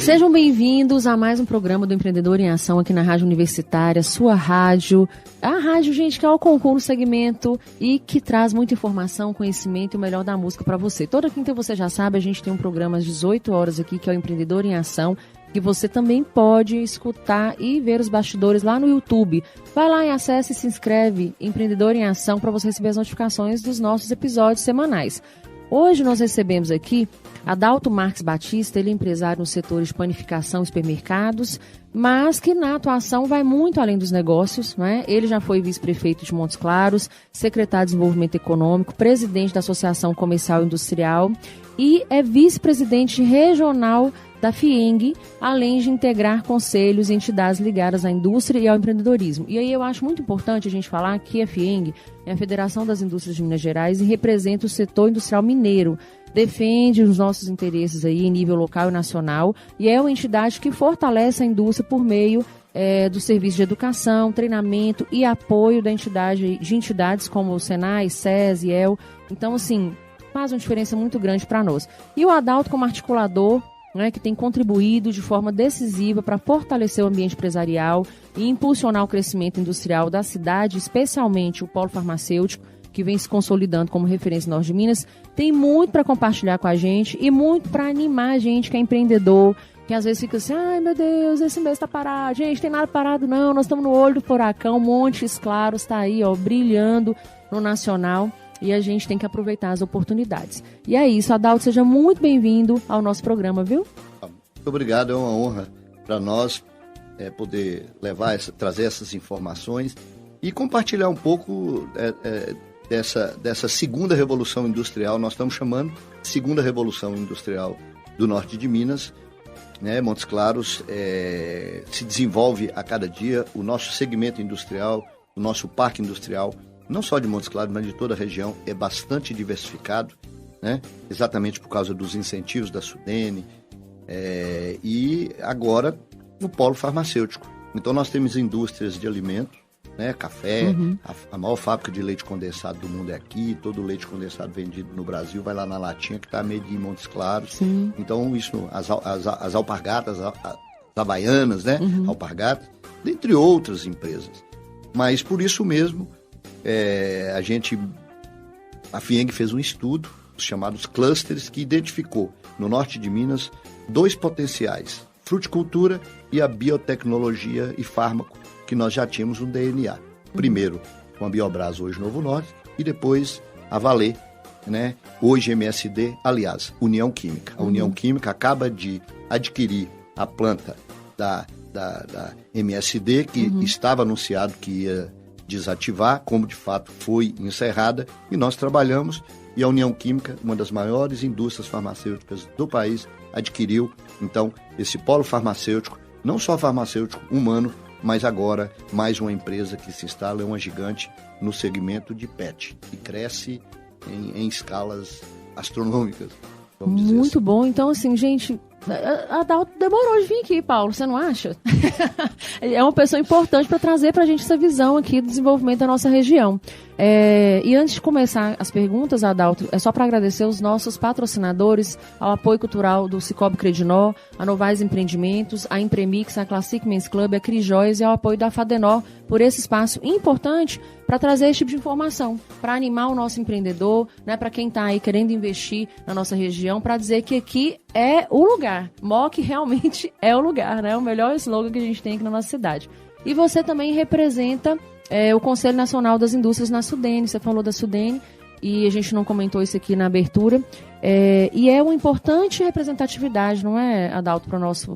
Sejam bem-vindos a mais um programa do Empreendedor em Ação aqui na Rádio Universitária, sua rádio. A rádio, gente, que é o concurso segmento e que traz muita informação, conhecimento e o melhor da música para você. Toda quinta, você já sabe, a gente tem um programa às 18 horas aqui, que é o Empreendedor em Ação, que você também pode escutar e ver os bastidores lá no YouTube. Vai lá e acesse e se inscreve, Empreendedor em Ação, para você receber as notificações dos nossos episódios semanais. Hoje nós recebemos aqui Adalto Marques Batista, ele é empresário no setor de panificação e supermercados, mas que na atuação vai muito além dos negócios, né? Ele já foi vice-prefeito de Montes Claros, secretário de Desenvolvimento Econômico, presidente da Associação Comercial e Industrial e é vice-presidente regional da FIENG, além de integrar conselhos e entidades ligadas à indústria e ao empreendedorismo. E aí eu acho muito importante a gente falar que a FIENG é a Federação das Indústrias de Minas Gerais e representa o setor industrial mineiro, defende os nossos interesses aí em nível local e nacional e é uma entidade que fortalece a indústria por meio do serviço de educação, treinamento e apoio de entidades como o Senai, SES, IEL. Então, assim, faz uma diferença muito grande para nós. E o Adalto como articulador, né, que tem contribuído de forma decisiva para fortalecer o ambiente empresarial e impulsionar o crescimento industrial da cidade, especialmente o polo farmacêutico, que vem se consolidando como referência no Norte de Minas, tem muito para compartilhar com a gente e muito para animar a gente que é empreendedor, que às vezes fica assim, ai meu Deus, esse mês está parado. Gente, tem nada parado não, nós estamos no olho do furacão, Montes Claros está aí, ó, brilhando no nacional. E a gente tem que aproveitar as oportunidades. E é isso, Adalto, seja muito bem-vindo ao nosso programa, viu? Muito obrigado, é uma honra para nós poder trazer essas informações e compartilhar um pouco dessa segunda revolução industrial. Nós estamos chamando de segunda revolução industrial do norte de Minas. Né? Montes Claros se desenvolve a cada dia, o nosso segmento industrial, o nosso parque industrial, não só de Montes Claros, mas de toda a região, é bastante diversificado, né? Exatamente por causa dos incentivos da Sudene, e agora no polo farmacêutico. Então nós temos indústrias de alimentos, né? Café, a maior fábrica de leite condensado do mundo é aqui, todo o leite condensado vendido no Brasil vai lá na latinha que está a meio de Montes Claros. Sim. Então isso, as alpargatas, as havaianas, né? Alpargatas, dentre outras empresas. Mas por isso mesmo, a FIENG fez um estudo, os chamados clusters, que identificou no norte de Minas 2 potenciais, fruticultura e a biotecnologia e fármaco, que nós já tínhamos um DNA. Primeiro com a Biobras, hoje Novo Norte, e depois a Valê, né? Hoje MSD, aliás, União Química. A União Química acaba de adquirir a planta da MSD, que estava anunciado que ia desativar, como de fato foi encerrada, e nós trabalhamos, e a União Química, uma das maiores indústrias farmacêuticas do país, adquiriu, então, esse polo farmacêutico, não só farmacêutico humano, mas agora mais uma empresa que se instala, é uma gigante no segmento de PET, e cresce em escalas astronômicas, vamos dizer muito assim. Bom, então assim, gente, a Adalto demorou de vir aqui, Paulo, você não acha? É uma pessoa importante para trazer para a gente essa visão aqui do desenvolvimento da nossa região. E antes de começar as perguntas, Adalto, é só para agradecer os nossos patrocinadores, ao apoio cultural do Cicobi Credinor, a Novais Empreendimentos, a Impremix, a Classic Men's Club, a Crijóias e ao apoio da Fadenor por esse espaço importante para trazer esse tipo de informação, para animar o nosso empreendedor, né, para quem está aí querendo investir na nossa região, para dizer que aqui é o lugar. MOC realmente é o lugar, né? O melhor slogan que a gente tem aqui na nossa cidade. E você também representa o Conselho Nacional das Indústrias na Sudene. Você falou da Sudene e a gente não comentou isso aqui na abertura. E é uma importante representatividade, não é, Adalto, para o nosso...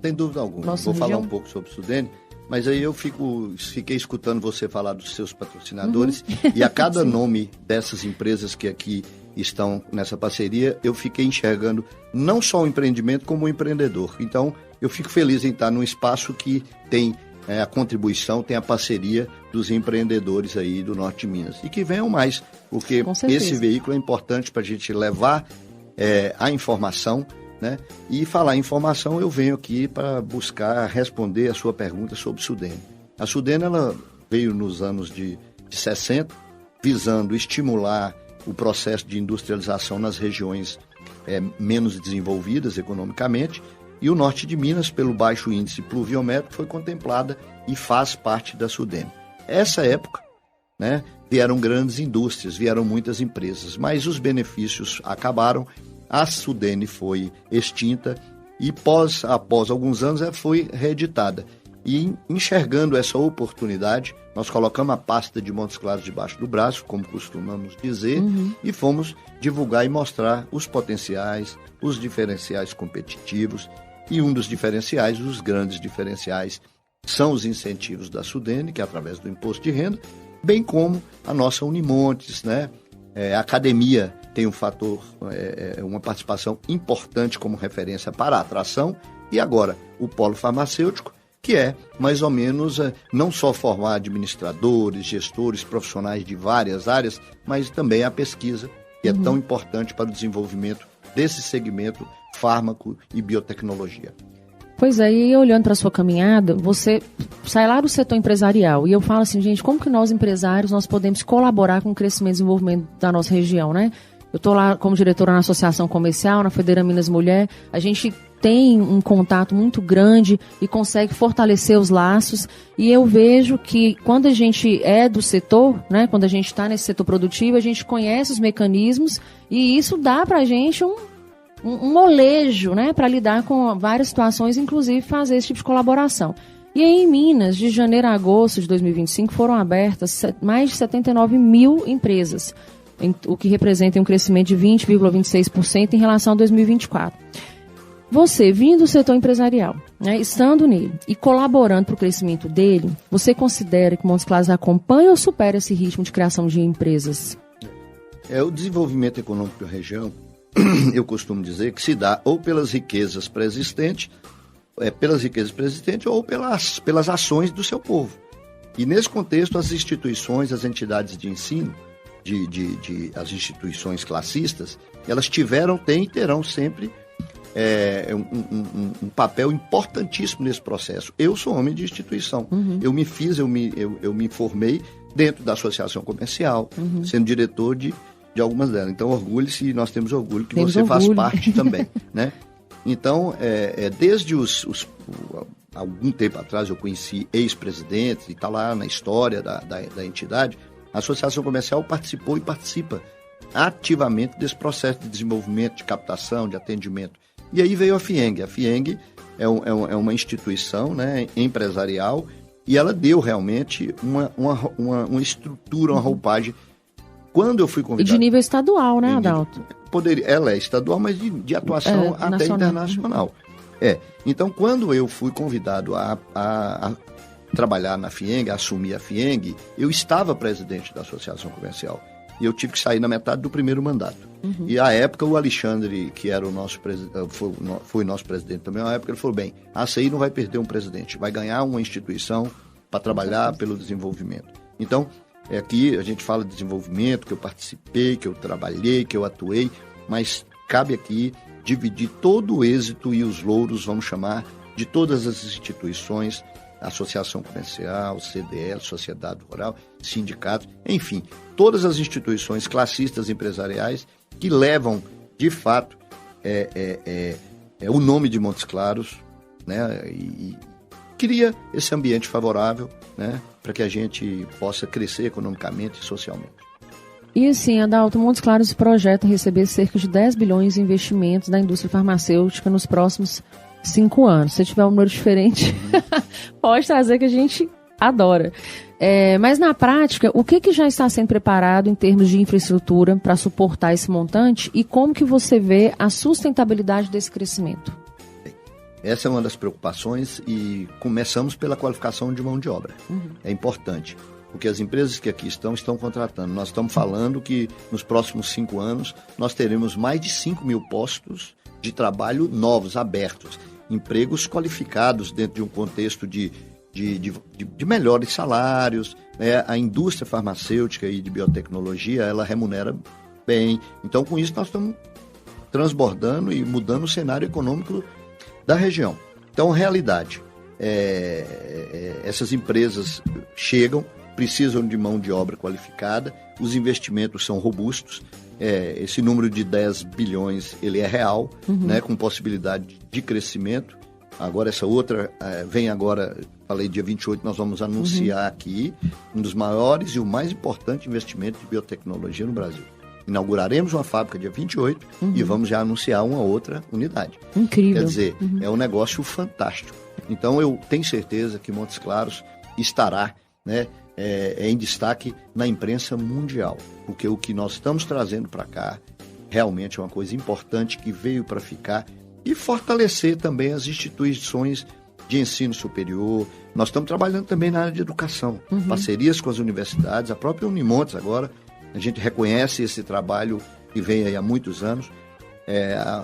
Sem dúvida alguma. Vou falar um pouco sobre Sudene, mas aí eu fiquei escutando você falar dos seus patrocinadores e a cada nome dessas empresas que aqui estão nessa parceria, eu fiquei enxergando não só o empreendimento como o empreendedor. Então, eu fico feliz em estar num espaço que tem a contribuição, tem a parceria dos empreendedores aí do Norte de Minas. E que venham mais, porque esse veículo é importante para a gente levar a informação, né? E falar em informação, eu venho aqui para buscar responder a sua pergunta sobre Sudene. A Sudene, ela veio nos anos de 60, visando estimular o processo de industrialização nas regiões menos desenvolvidas economicamente, E o norte de Minas, pelo baixo índice pluviométrico, foi contemplada e faz parte da Sudene. Essa época, né, vieram grandes indústrias, vieram muitas empresas, mas os benefícios acabaram, a Sudene foi extinta e após alguns anos foi reeditada. E enxergando essa oportunidade, nós colocamos a pasta de Montes Claros debaixo do braço, como costumamos dizer, e fomos divulgar e mostrar os potenciais, os diferenciais competitivos. E um dos diferenciais, os grandes diferenciais, são os incentivos da Sudene, que é através do imposto de renda, bem como a nossa Unimontes, né? A academia tem um fator, uma participação importante como referência para a atração, e agora o polo farmacêutico, que é mais ou menos não só formar administradores, gestores, profissionais de várias áreas, mas também a pesquisa, que é tão importante para o desenvolvimento desse segmento fármaco e biotecnologia. Pois é, e olhando para a sua caminhada, você sai lá do setor empresarial, e eu falo assim, gente, como que nós empresários, nós podemos colaborar com o crescimento e desenvolvimento da nossa região, né? Eu estou lá como diretora na Associação Comercial, na Federa Minas Mulher, a gente tem um contato muito grande e consegue fortalecer os laços, e eu vejo que quando a gente é do setor, né, quando a gente está nesse setor produtivo, a gente conhece os mecanismos, e isso dá para a gente um molejo, né, para lidar com várias situações, inclusive fazer esse tipo de colaboração. E aí, em Minas, de janeiro a agosto de 2025, foram abertas mais de 79 mil empresas, o que representa um crescimento de 20,26% em relação a 2024. Você, vindo do setor empresarial, né, estando nele e colaborando para o crescimento dele, você considera que Montes Claros acompanha ou supera esse ritmo de criação de empresas? O desenvolvimento econômico da região, eu costumo dizer que se dá ou pelas riquezas pré-existentes, ou pelas ações do seu povo. E nesse contexto, as instituições, as entidades de ensino, as instituições classistas, elas têm e terão sempre um papel importantíssimo nesse processo. Eu sou homem de instituição. Eu me formei dentro da associação comercial, sendo diretor de algumas delas. Então, orgulhe-se, e nós temos orgulho que você faz parte também, né? Então, desde algum tempo atrás, eu conheci ex-presidentes, e está lá na história da entidade, a Associação Comercial participou e participa ativamente desse processo de desenvolvimento, de captação, de atendimento. E aí veio a FIENG. A FIENG é uma instituição, né, empresarial, e ela deu realmente uma estrutura, uma roupagem. Quando eu fui convidado... E de nível estadual, né, Adalto? Ela é estadual, mas de atuação até nacional. Internacional. Então, quando eu fui convidado a trabalhar na FIENG, a assumir a FIENG, eu estava presidente da Associação Comercial. E eu tive que sair na metade do primeiro mandato. E à época, o Alexandre, que era o nosso foi nosso presidente também, na época ele falou, bem, a ACI não vai perder um presidente, vai ganhar uma instituição para trabalhar pelo desenvolvimento. Então, aqui a gente fala de desenvolvimento, que eu participei, que eu trabalhei, que eu atuei, mas cabe aqui dividir todo o êxito e os louros, vamos chamar, de todas as instituições, Associação Comercial, CDL, Sociedade Rural, sindicatos, enfim, todas as instituições classistas empresariais que levam, de fato, o nome de Montes Claros, né, e cria esse ambiente favorável, né, para que a gente possa crescer economicamente e socialmente. E assim, Adalto, Montes Claros projeta receber cerca de 10 bilhões em investimentos da indústria farmacêutica nos próximos 5 anos. Se tiver um número diferente, pode trazer, que a gente adora. Mas na prática, o que já está sendo preparado em termos de infraestrutura para suportar esse montante, e como que você vê a sustentabilidade desse crescimento? Essa é uma das preocupações, e começamos pela qualificação de mão de obra. É importante, porque as empresas que aqui estão contratando. Nós estamos falando que nos próximos 5 anos nós teremos mais de 5 mil postos de trabalho novos, abertos, empregos qualificados dentro de um contexto de melhores salários, né? A indústria farmacêutica e de biotecnologia, ela remunera bem. Então, com isso, nós estamos transbordando e mudando o cenário econômico da região. Então, realidade, essas empresas chegam, precisam de mão de obra qualificada, os investimentos são robustos, esse número de 10 bilhões ele é real, né, com possibilidade de crescimento, Agora essa outra vem agora, falei dia 28, nós vamos anunciar aqui um dos maiores e o mais importante investimento de biotecnologia no Brasil. Inauguraremos uma fábrica dia 28 e vamos já anunciar uma outra unidade. Incrível. Quer dizer, é um negócio fantástico. Então eu tenho certeza que Montes Claros estará, né, em destaque na imprensa mundial, porque o que nós estamos trazendo para cá realmente é uma coisa importante que veio para ficar e fortalecer também as instituições de ensino superior. Nós estamos trabalhando também na área de educação, parcerias com as universidades, a própria Unimontes agora, a gente reconhece esse trabalho que vem aí há muitos anos.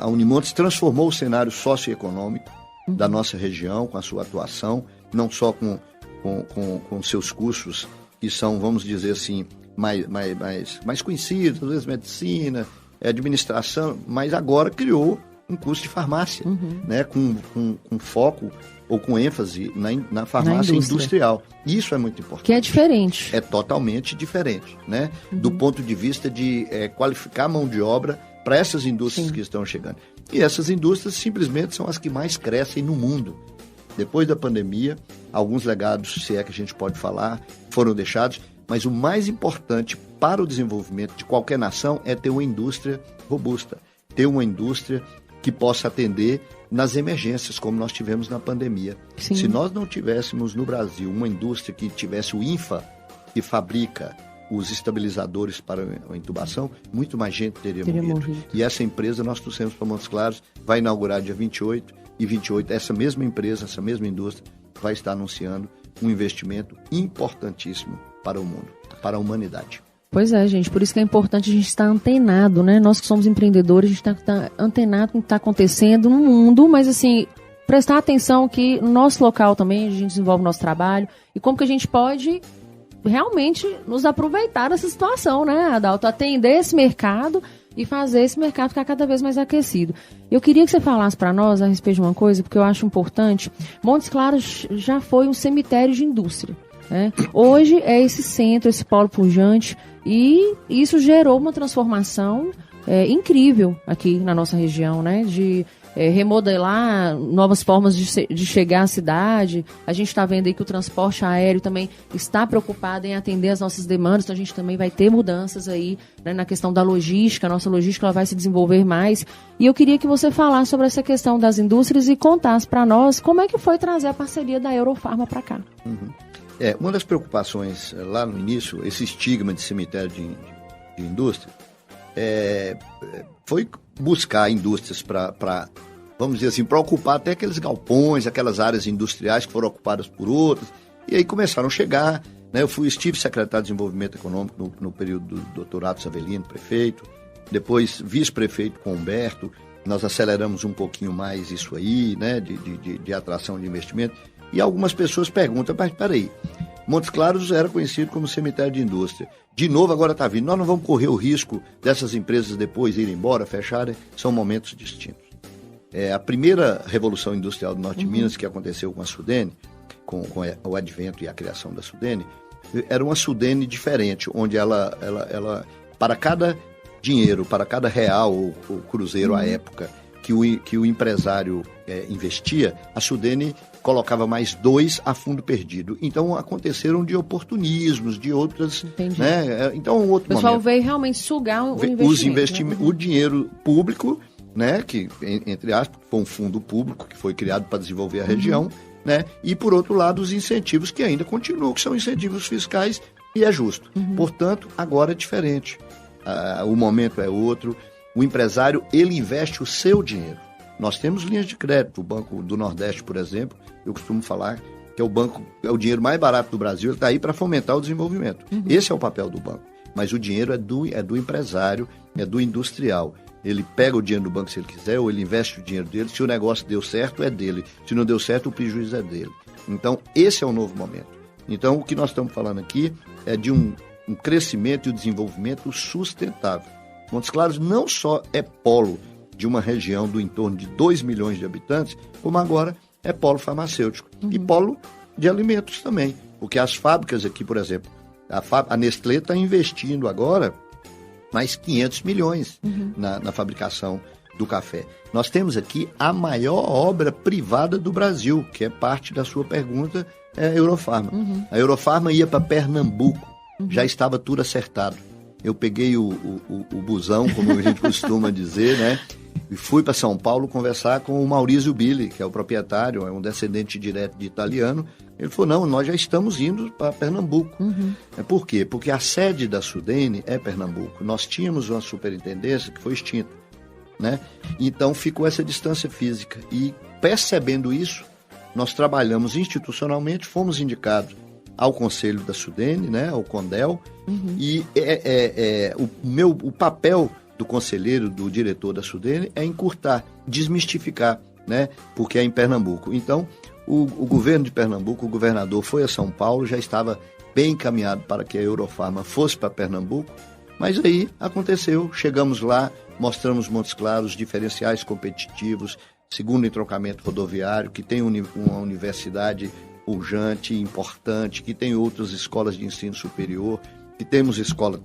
A Unimontes transformou o cenário socioeconômico da nossa região com a sua atuação, não só com seus cursos que são, vamos dizer assim, mais conhecidos, às vezes medicina, administração, mas agora criou um curso de farmácia, né, com foco ou com ênfase na farmácia industrial. Isso é muito importante. Que é diferente. É totalmente diferente, né? Do ponto de vista de qualificar a mão de obra para essas indústrias que estão chegando. E essas indústrias simplesmente são as que mais crescem no mundo. Depois da pandemia, alguns legados, se é que a gente pode falar, foram deixados, mas o mais importante para o desenvolvimento de qualquer nação é ter uma indústria robusta, ter uma indústria que possa atender nas emergências, como nós tivemos na pandemia. Sim. Se nós não tivéssemos no Brasil uma indústria que tivesse o INFA, que fabrica os estabilizadores para a intubação, muito mais gente teria morrido. E essa empresa nós trouxemos para Montes Claros, vai inaugurar dia 28, e 28, essa mesma empresa, essa mesma indústria, vai estar anunciando um investimento importantíssimo para o mundo, para a humanidade. Pois é, gente, por isso que é importante a gente estar antenado, né? Nós que somos empreendedores, a gente está antenado com o que está acontecendo no mundo, mas assim, prestar atenção que no nosso local também a gente desenvolve o nosso trabalho e como que a gente pode realmente nos aproveitar dessa situação, né, Adalto? Atender esse mercado e fazer esse mercado ficar cada vez mais aquecido. Eu queria que você falasse para nós a respeito de uma coisa, porque eu acho importante. Montes Claros já foi um cemitério de indústria, né? Hoje é esse centro, esse polo pujante, e isso gerou uma transformação incrível aqui na nossa região, né? De remodelar novas formas de chegar à cidade. A gente está vendo aí que o transporte aéreo também está preocupado em atender as nossas demandas, então a gente também vai ter mudanças aí, né, na questão da logística. A nossa logística ela vai se desenvolver mais. E eu queria que você falasse sobre essa questão das indústrias e contasse para nós como é que foi trazer a parceria da Eurofarma para cá. Uma das preocupações lá no início, esse estigma de cemitério de indústria, foi buscar indústrias para, vamos dizer assim, para ocupar até aqueles galpões, aquelas áreas industriais que foram ocupadas por outros, e aí começaram a chegar, né? Eu estive secretário de Desenvolvimento Econômico no período do Dr. Atos Avelino, prefeito, depois vice-prefeito com Humberto, nós aceleramos um pouquinho mais isso aí, né, de atração de investimento, e algumas pessoas perguntam, mas peraí, Montes Claros era conhecido como cemitério de indústria. De novo, agora está vindo. Nós não vamos correr o risco dessas empresas depois irem embora, fecharem. São momentos distintos. A primeira Revolução Industrial do Norte de Minas, que aconteceu com a Sudene, com o advento e a criação da Sudene, era uma Sudene diferente, onde ela para cada dinheiro, para cada real ou cruzeiro à época que o empresário investia, a Sudene colocava mais 2 a fundo perdido. Então, aconteceram de oportunismos, de outras... Entendi. Né? Então, um outro o pessoal momento, veio realmente sugar o investimento. O dinheiro público, né? Que, entre aspas, foi um fundo público que foi criado para desenvolver a região, né? E, por outro lado, os incentivos que ainda continuam, que são incentivos fiscais, e é justo. Portanto, agora é diferente. O momento é outro. O empresário, ele investe o seu dinheiro. Nós temos linhas de crédito. O Banco do Nordeste, por exemplo, eu costumo falar que é o dinheiro mais barato do Brasil, ele está aí para fomentar o desenvolvimento. Esse é o papel do banco. Mas o dinheiro é do empresário, é do industrial. Ele pega o dinheiro do banco se ele quiser, ou ele investe o dinheiro dele. Se o negócio deu certo, é dele. Se não deu certo, o prejuízo é dele. Então, esse é o novo momento. Então, o que nós estamos falando aqui é de um crescimento e um desenvolvimento sustentável. Montes Claros não só é polo de uma região do entorno de 2 milhões de habitantes, como agora é polo farmacêutico e polo de alimentos também. Porque as fábricas aqui, por exemplo, a Nestlé está investindo agora mais 500 milhões na fabricação do café. Nós temos aqui a maior obra privada do Brasil, que é parte da sua pergunta, é a Eurofarma. A Eurofarma ia para Pernambuco, já estava tudo acertado. Eu peguei o busão, como a gente costuma dizer, né? E fui para São Paulo conversar com o Maurizio Billi, que é o proprietário, é um descendente direto de italiano. Ele falou, não, nós já estamos indo para Pernambuco. Por quê? Porque a sede da Sudene é Pernambuco. Nós tínhamos uma superintendência que foi extinta, né? Então ficou essa distância física. E percebendo isso, nós trabalhamos institucionalmente, fomos indicados ao Conselho da Sudene, né, ao CONDEL, e o papel do conselheiro, do diretor da Sudene, é encurtar, desmistificar, né, porque é em Pernambuco. Então, o governo de Pernambuco, o governador foi a São Paulo, já estava bem encaminhado para que a Eurofarma fosse para Pernambuco, mas aí aconteceu, chegamos lá, mostramos Montes Claros, diferenciais competitivos, segundo entroncamento rodoviário, que tem uma universidade pujante, importante, que tem outras escolas de ensino superior, que temos escola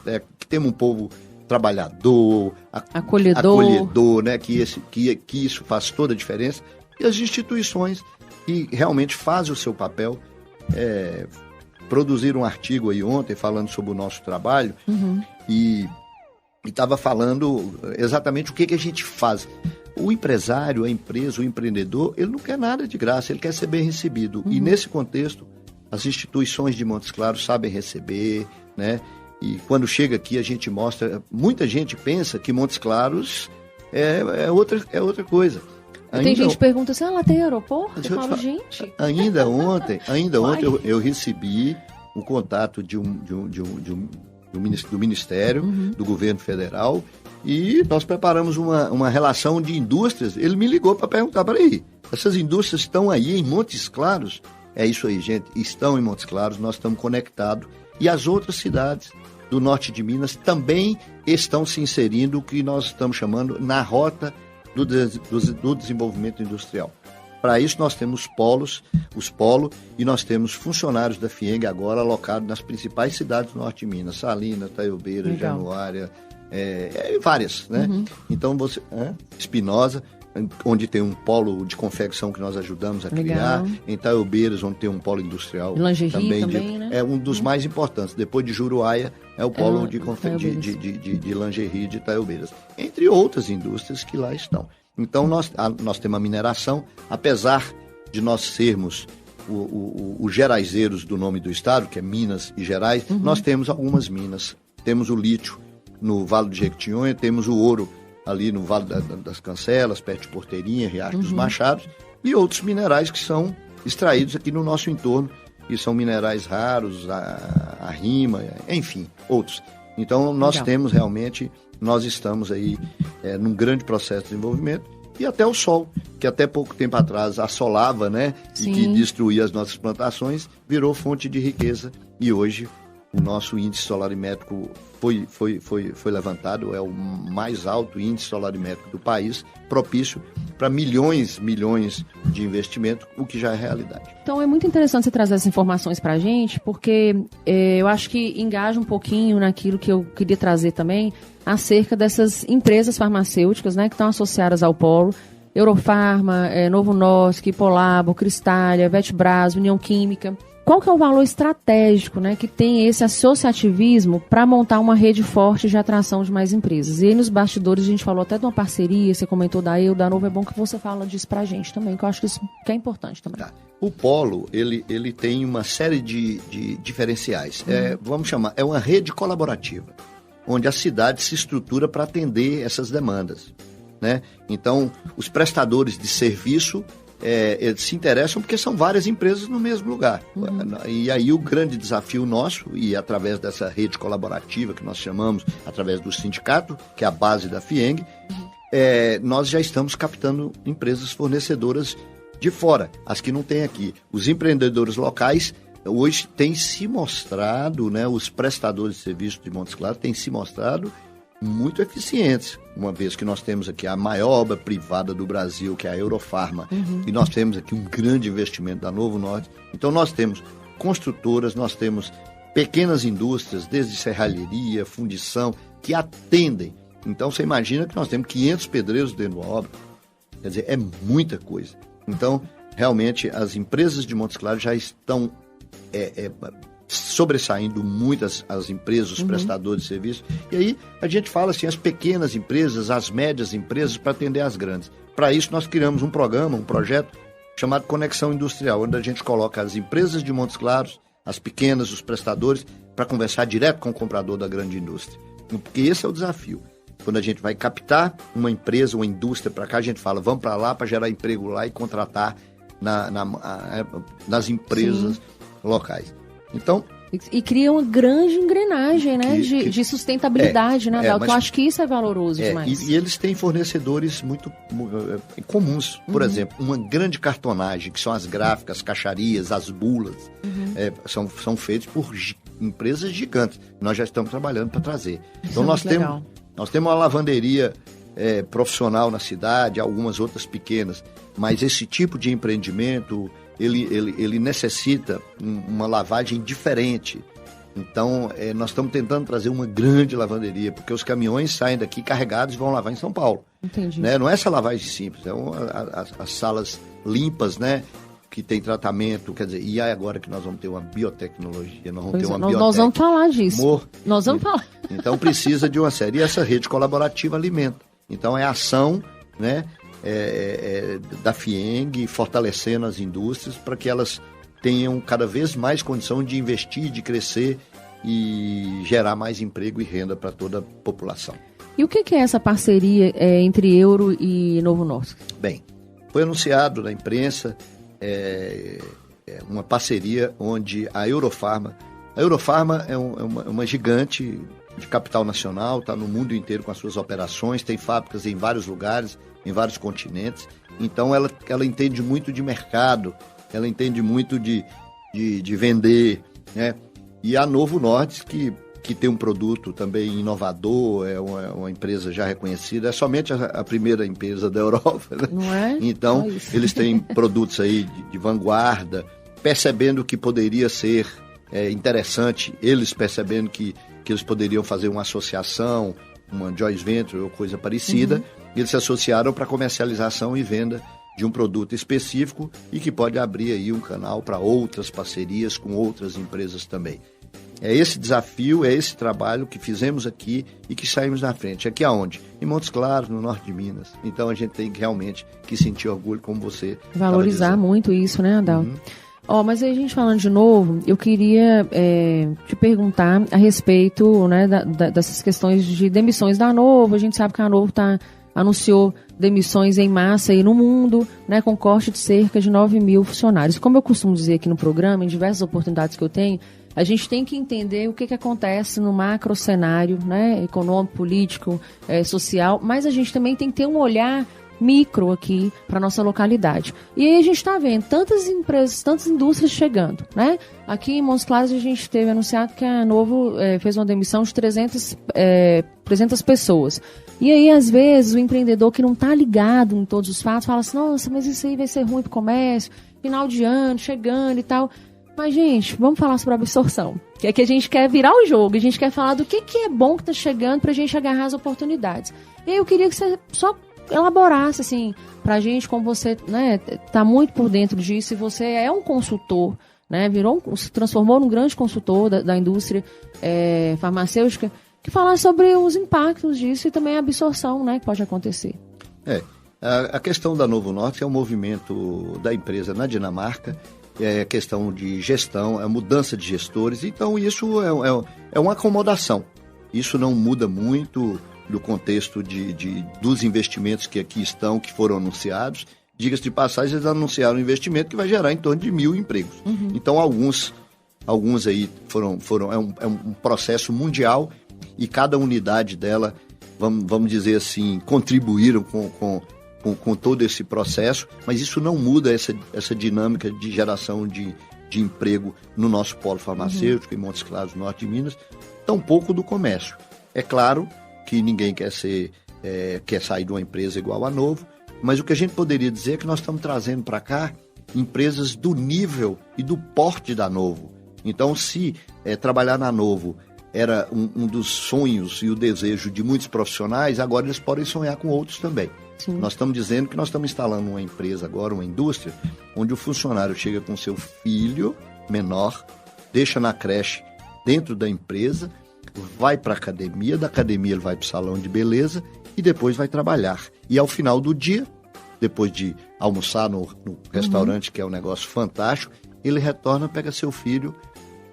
técnica, que temos um povo trabalhador, acolhedor, né? Que isso faz toda a diferença. E as instituições que realmente fazem o seu papel, produziram um artigo aí ontem falando sobre o nosso trabalho e estava falando exatamente o que a gente faz. O empresário, a empresa, o empreendedor, ele não quer nada de graça, ele quer ser bem recebido. E nesse contexto, as instituições de Montes Claros sabem receber, né? E quando chega aqui a gente mostra, muita gente pensa que Montes Claros é outra coisa. Tem gente que pergunta assim, lá tem aeroporto? Eu falo, gente... Ainda ontem eu recebi um contato do Ministério, do Governo Federal, e nós preparamos uma relação de indústrias. Ele me ligou para perguntar, peraí, essas indústrias estão aí em Montes Claros? É isso aí, gente, estão em Montes Claros, nós estamos conectados, e as outras cidades do norte de Minas também estão se inserindo, o que nós estamos chamando na rota do desenvolvimento industrial. Para isso nós temos os polos, e nós temos funcionários da FIENG agora alocados nas principais cidades do norte de Minas, Salinas, Taiobeiras, Januária, várias, né? Então Espinosa, onde tem um polo de confecção que nós ajudamos a criar, em Taiobeiras, onde tem um polo industrial também, né? É um dos mais importantes, depois de Juruáia, é o polo de lingerie de Taiobeiras, entre outras indústrias que lá estão. Então nós temos a mineração, apesar de nós sermos os geraizeiros do nome do estado, que é Minas e Gerais, nós temos algumas minas. Temos o lítio no Vale do Jequitinhonha, temos o ouro ali no Vale das Cancelas, perto de Porteirinha, Riacho dos Machados, e outros minerais que são extraídos aqui no nosso entorno, e são minerais raros, a rima, enfim, outros. Então nós temos realmente, nós estamos aí num grande processo de desenvolvimento, e até o sol, que até pouco tempo atrás assolava, né, e que destruía as nossas plantações, virou fonte de riqueza, e hoje o nosso índice solarimétrico foi levantado, é o mais alto índice solarimétrico do país, propício para milhões de investimento, o que já é realidade. Então é muito interessante você trazer essas informações para a gente, porque eu acho que engaja um pouquinho naquilo que eu queria trazer também, acerca dessas empresas farmacêuticas, né, que estão associadas ao polo, Eurofarma, Novo Norte, Polabo, Cristália, Vetbras, União Química. Qual que é o valor estratégico, né, que tem esse associativismo para montar uma rede forte de atração de mais empresas? E aí nos bastidores a gente falou até de uma parceria, você comentou da Novo, é bom que você fala disso para a gente também, que eu acho que isso que é importante também. Tá. O polo, ele tem uma série de diferenciais. Vamos chamar, é uma rede colaborativa, onde a cidade se estrutura para atender essas demandas, né? Então, os prestadores de serviço eles se interessam porque são várias empresas no mesmo lugar. E aí o grande desafio nosso, e através dessa rede colaborativa que nós chamamos, através do sindicato, que é a base da FIENG, nós já estamos captando empresas fornecedoras de fora, as que não tem aqui. Os empreendedores locais hoje têm se mostrado, né, os prestadores de serviços de Montes Claros têm se mostrado muito eficientes, uma vez que nós temos aqui a maior obra privada do Brasil, que é a Eurofarma, e nós temos aqui um grande investimento da Novo Norte. Então nós temos construtoras, nós temos pequenas indústrias, desde serralheria, fundição, que atendem Então, você imagina que nós temos 500 pedreiros dentro da obra. Quer dizer, é muita coisa. Então, realmente, as empresas de Montes Claros já estão sobressaindo muitas as empresas, os prestadores de serviço. E aí, a gente fala assim, as pequenas empresas, as médias empresas, para atender as grandes. Para isso, nós criamos um programa, um projeto chamado Conexão Industrial, onde a gente coloca as empresas de Montes Claros, as pequenas, os prestadores, para conversar direto com o comprador da grande indústria. Porque esse é o desafio. Quando a gente vai captar uma empresa, uma indústria para cá, a gente fala, vamos para lá para gerar emprego lá e contratar nas empresas locais. Então... E cria uma grande engrenagem, né, de sustentabilidade, né, Adalto? Eu acho que isso é valoroso demais. E eles têm fornecedores muito comuns. Por exemplo, uma grande cartonagem, que são as gráficas, as caixarias, as bulas, são feitos por empresas gigantes. Nós já estamos trabalhando para trazer. Então, nós temos uma lavanderia profissional na cidade, algumas outras pequenas, mas esse tipo de empreendimento... Ele necessita uma lavagem diferente. Então, nós estamos tentando trazer uma grande lavanderia, porque os caminhões saem daqui carregados e vão lavar em São Paulo. Entendi. Né? Não é essa lavagem simples, as salas limpas, né? Que tem tratamento, quer dizer, e agora que nós vamos ter uma biotecnologia, nós vamos ter uma biotec. Nós vamos falar disso. Nós vamos falar. Então, precisa de uma série. E essa rede colaborativa alimenta. Então, é ação, né? Da FIENG, fortalecendo as indústrias para que elas tenham cada vez mais condição de investir, de crescer e gerar mais emprego e renda para toda a população. E o que é essa parceria entre Euro e Novo Norte? Bem, foi anunciado na imprensa uma parceria onde a Eurofarma é uma gigante de capital nacional, está no mundo inteiro com as suas operações, tem fábricas em vários lugares, em vários continentes. Então, ela entende muito de mercado, ela entende muito de vender, né? E a Novo Norte, que tem um produto também inovador, é uma empresa já reconhecida, é somente a primeira empresa da Europa, né? Não é? Então, eles têm produtos aí de vanguarda, percebendo que poderia ser interessante, eles percebendo que eles poderiam fazer uma associação, uma joint venture ou coisa parecida, eles se associaram para comercialização e venda de um produto específico e que pode abrir aí um canal para outras parcerias com outras empresas também. É esse desafio, é esse trabalho que fizemos aqui e que saímos na frente. Aqui aonde? Em Montes Claros, no norte de Minas. Então a gente tem realmente que sentir orgulho, como você valorizar muito isso, né, Adalto? Mas aí a gente falando de novo, eu queria te perguntar a respeito, né, dessas questões de demissões da Novo. A gente sabe que a Novo anunciou demissões em massa aí no mundo, né, com corte de cerca de 9 mil funcionários. Como eu costumo dizer aqui no programa, em diversas oportunidades que eu tenho, a gente tem que entender o que acontece no macro cenário, né, econômico, político, social, mas a gente também tem que ter um olhar micro aqui para nossa localidade. E aí a gente está vendo tantas empresas, tantas indústrias chegando, né? Aqui em Montes Claros a gente teve anunciado que a Novo fez uma demissão de 300 pessoas. E aí, às vezes, o empreendedor que não está ligado em todos os fatos fala assim, nossa, mas isso aí vai ser ruim para o comércio, final de ano, chegando e tal. Mas, gente, vamos falar sobre a absorção. Que é que a gente quer virar o jogo, a gente quer falar do que é bom que está chegando para a gente agarrar as oportunidades. E aí eu queria que você só elaborasse, assim, pra gente, como você, né, tá muito por dentro disso, e você é um consultor, né, se transformou num grande consultor da indústria farmacêutica, que fala sobre os impactos disso e também a absorção, né, que pode acontecer. A questão da Novo Norte é um movimento da empresa na Dinamarca, é questão de gestão, é mudança de gestores, então isso é uma acomodação. Isso não muda muito do contexto dos investimentos que aqui estão, que foram anunciados. Diga-se de passagem, eles anunciaram um investimento que vai gerar em torno de 1.000 empregos. Então, alguns aí é um processo mundial e cada unidade dela, vamos dizer assim, contribuíram com todo esse processo, mas isso não muda essa dinâmica de geração de emprego no nosso polo farmacêutico, em Montes Claros, norte de Minas, tampouco do comércio. É claro que ninguém quer sair de uma empresa igual a Novo, mas o que a gente poderia dizer é que nós estamos trazendo para cá empresas do nível e do porte da Novo. Então, se trabalhar na Novo era um dos sonhos e o desejo de muitos profissionais, agora eles podem sonhar com outros também. Sim. Nós estamos dizendo que nós estamos instalando uma empresa agora, uma indústria, onde o funcionário chega com seu filho menor, deixa na creche dentro da empresa, vai para a academia, da academia ele vai para o salão de beleza e depois vai trabalhar. E ao final do dia, depois de almoçar no restaurante, que é um negócio fantástico, ele retorna, pega seu filho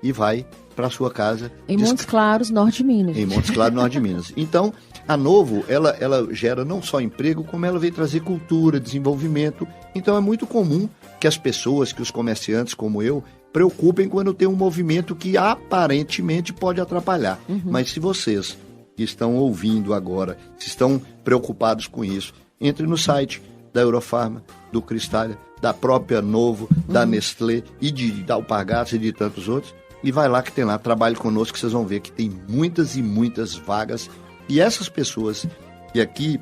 e vai para a sua casa. Em Montes Claros, Norte de Minas. Em Montes Claros, Norte de Minas. Então, a Novo, ela gera não só emprego, como ela vem trazer cultura, desenvolvimento. Então, é muito comum que as pessoas, que os comerciantes como eu, preocupem quando tem um movimento que aparentemente pode atrapalhar. Mas se vocês que estão ouvindo agora, se estão preocupados com isso, entre no site da Eurofarma, do Cristália, da própria Novo, da Nestlé e da Alpargatas e de tantos outros, e vai lá que tem lá, trabalhe conosco, que vocês vão ver que tem muitas e muitas vagas. E essas pessoas que aqui,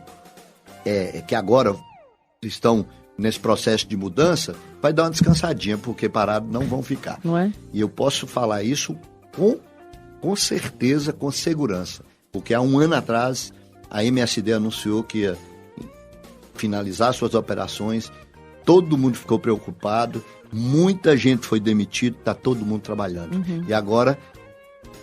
que agora estão nesse processo de mudança, vai dar uma descansadinha, porque parados não vão ficar. Não é? E eu posso falar isso com certeza, com segurança, porque há um ano atrás a MSD anunciou que ia finalizar suas operações, todo mundo ficou preocupado, muita gente foi demitida, está todo mundo trabalhando. E agora,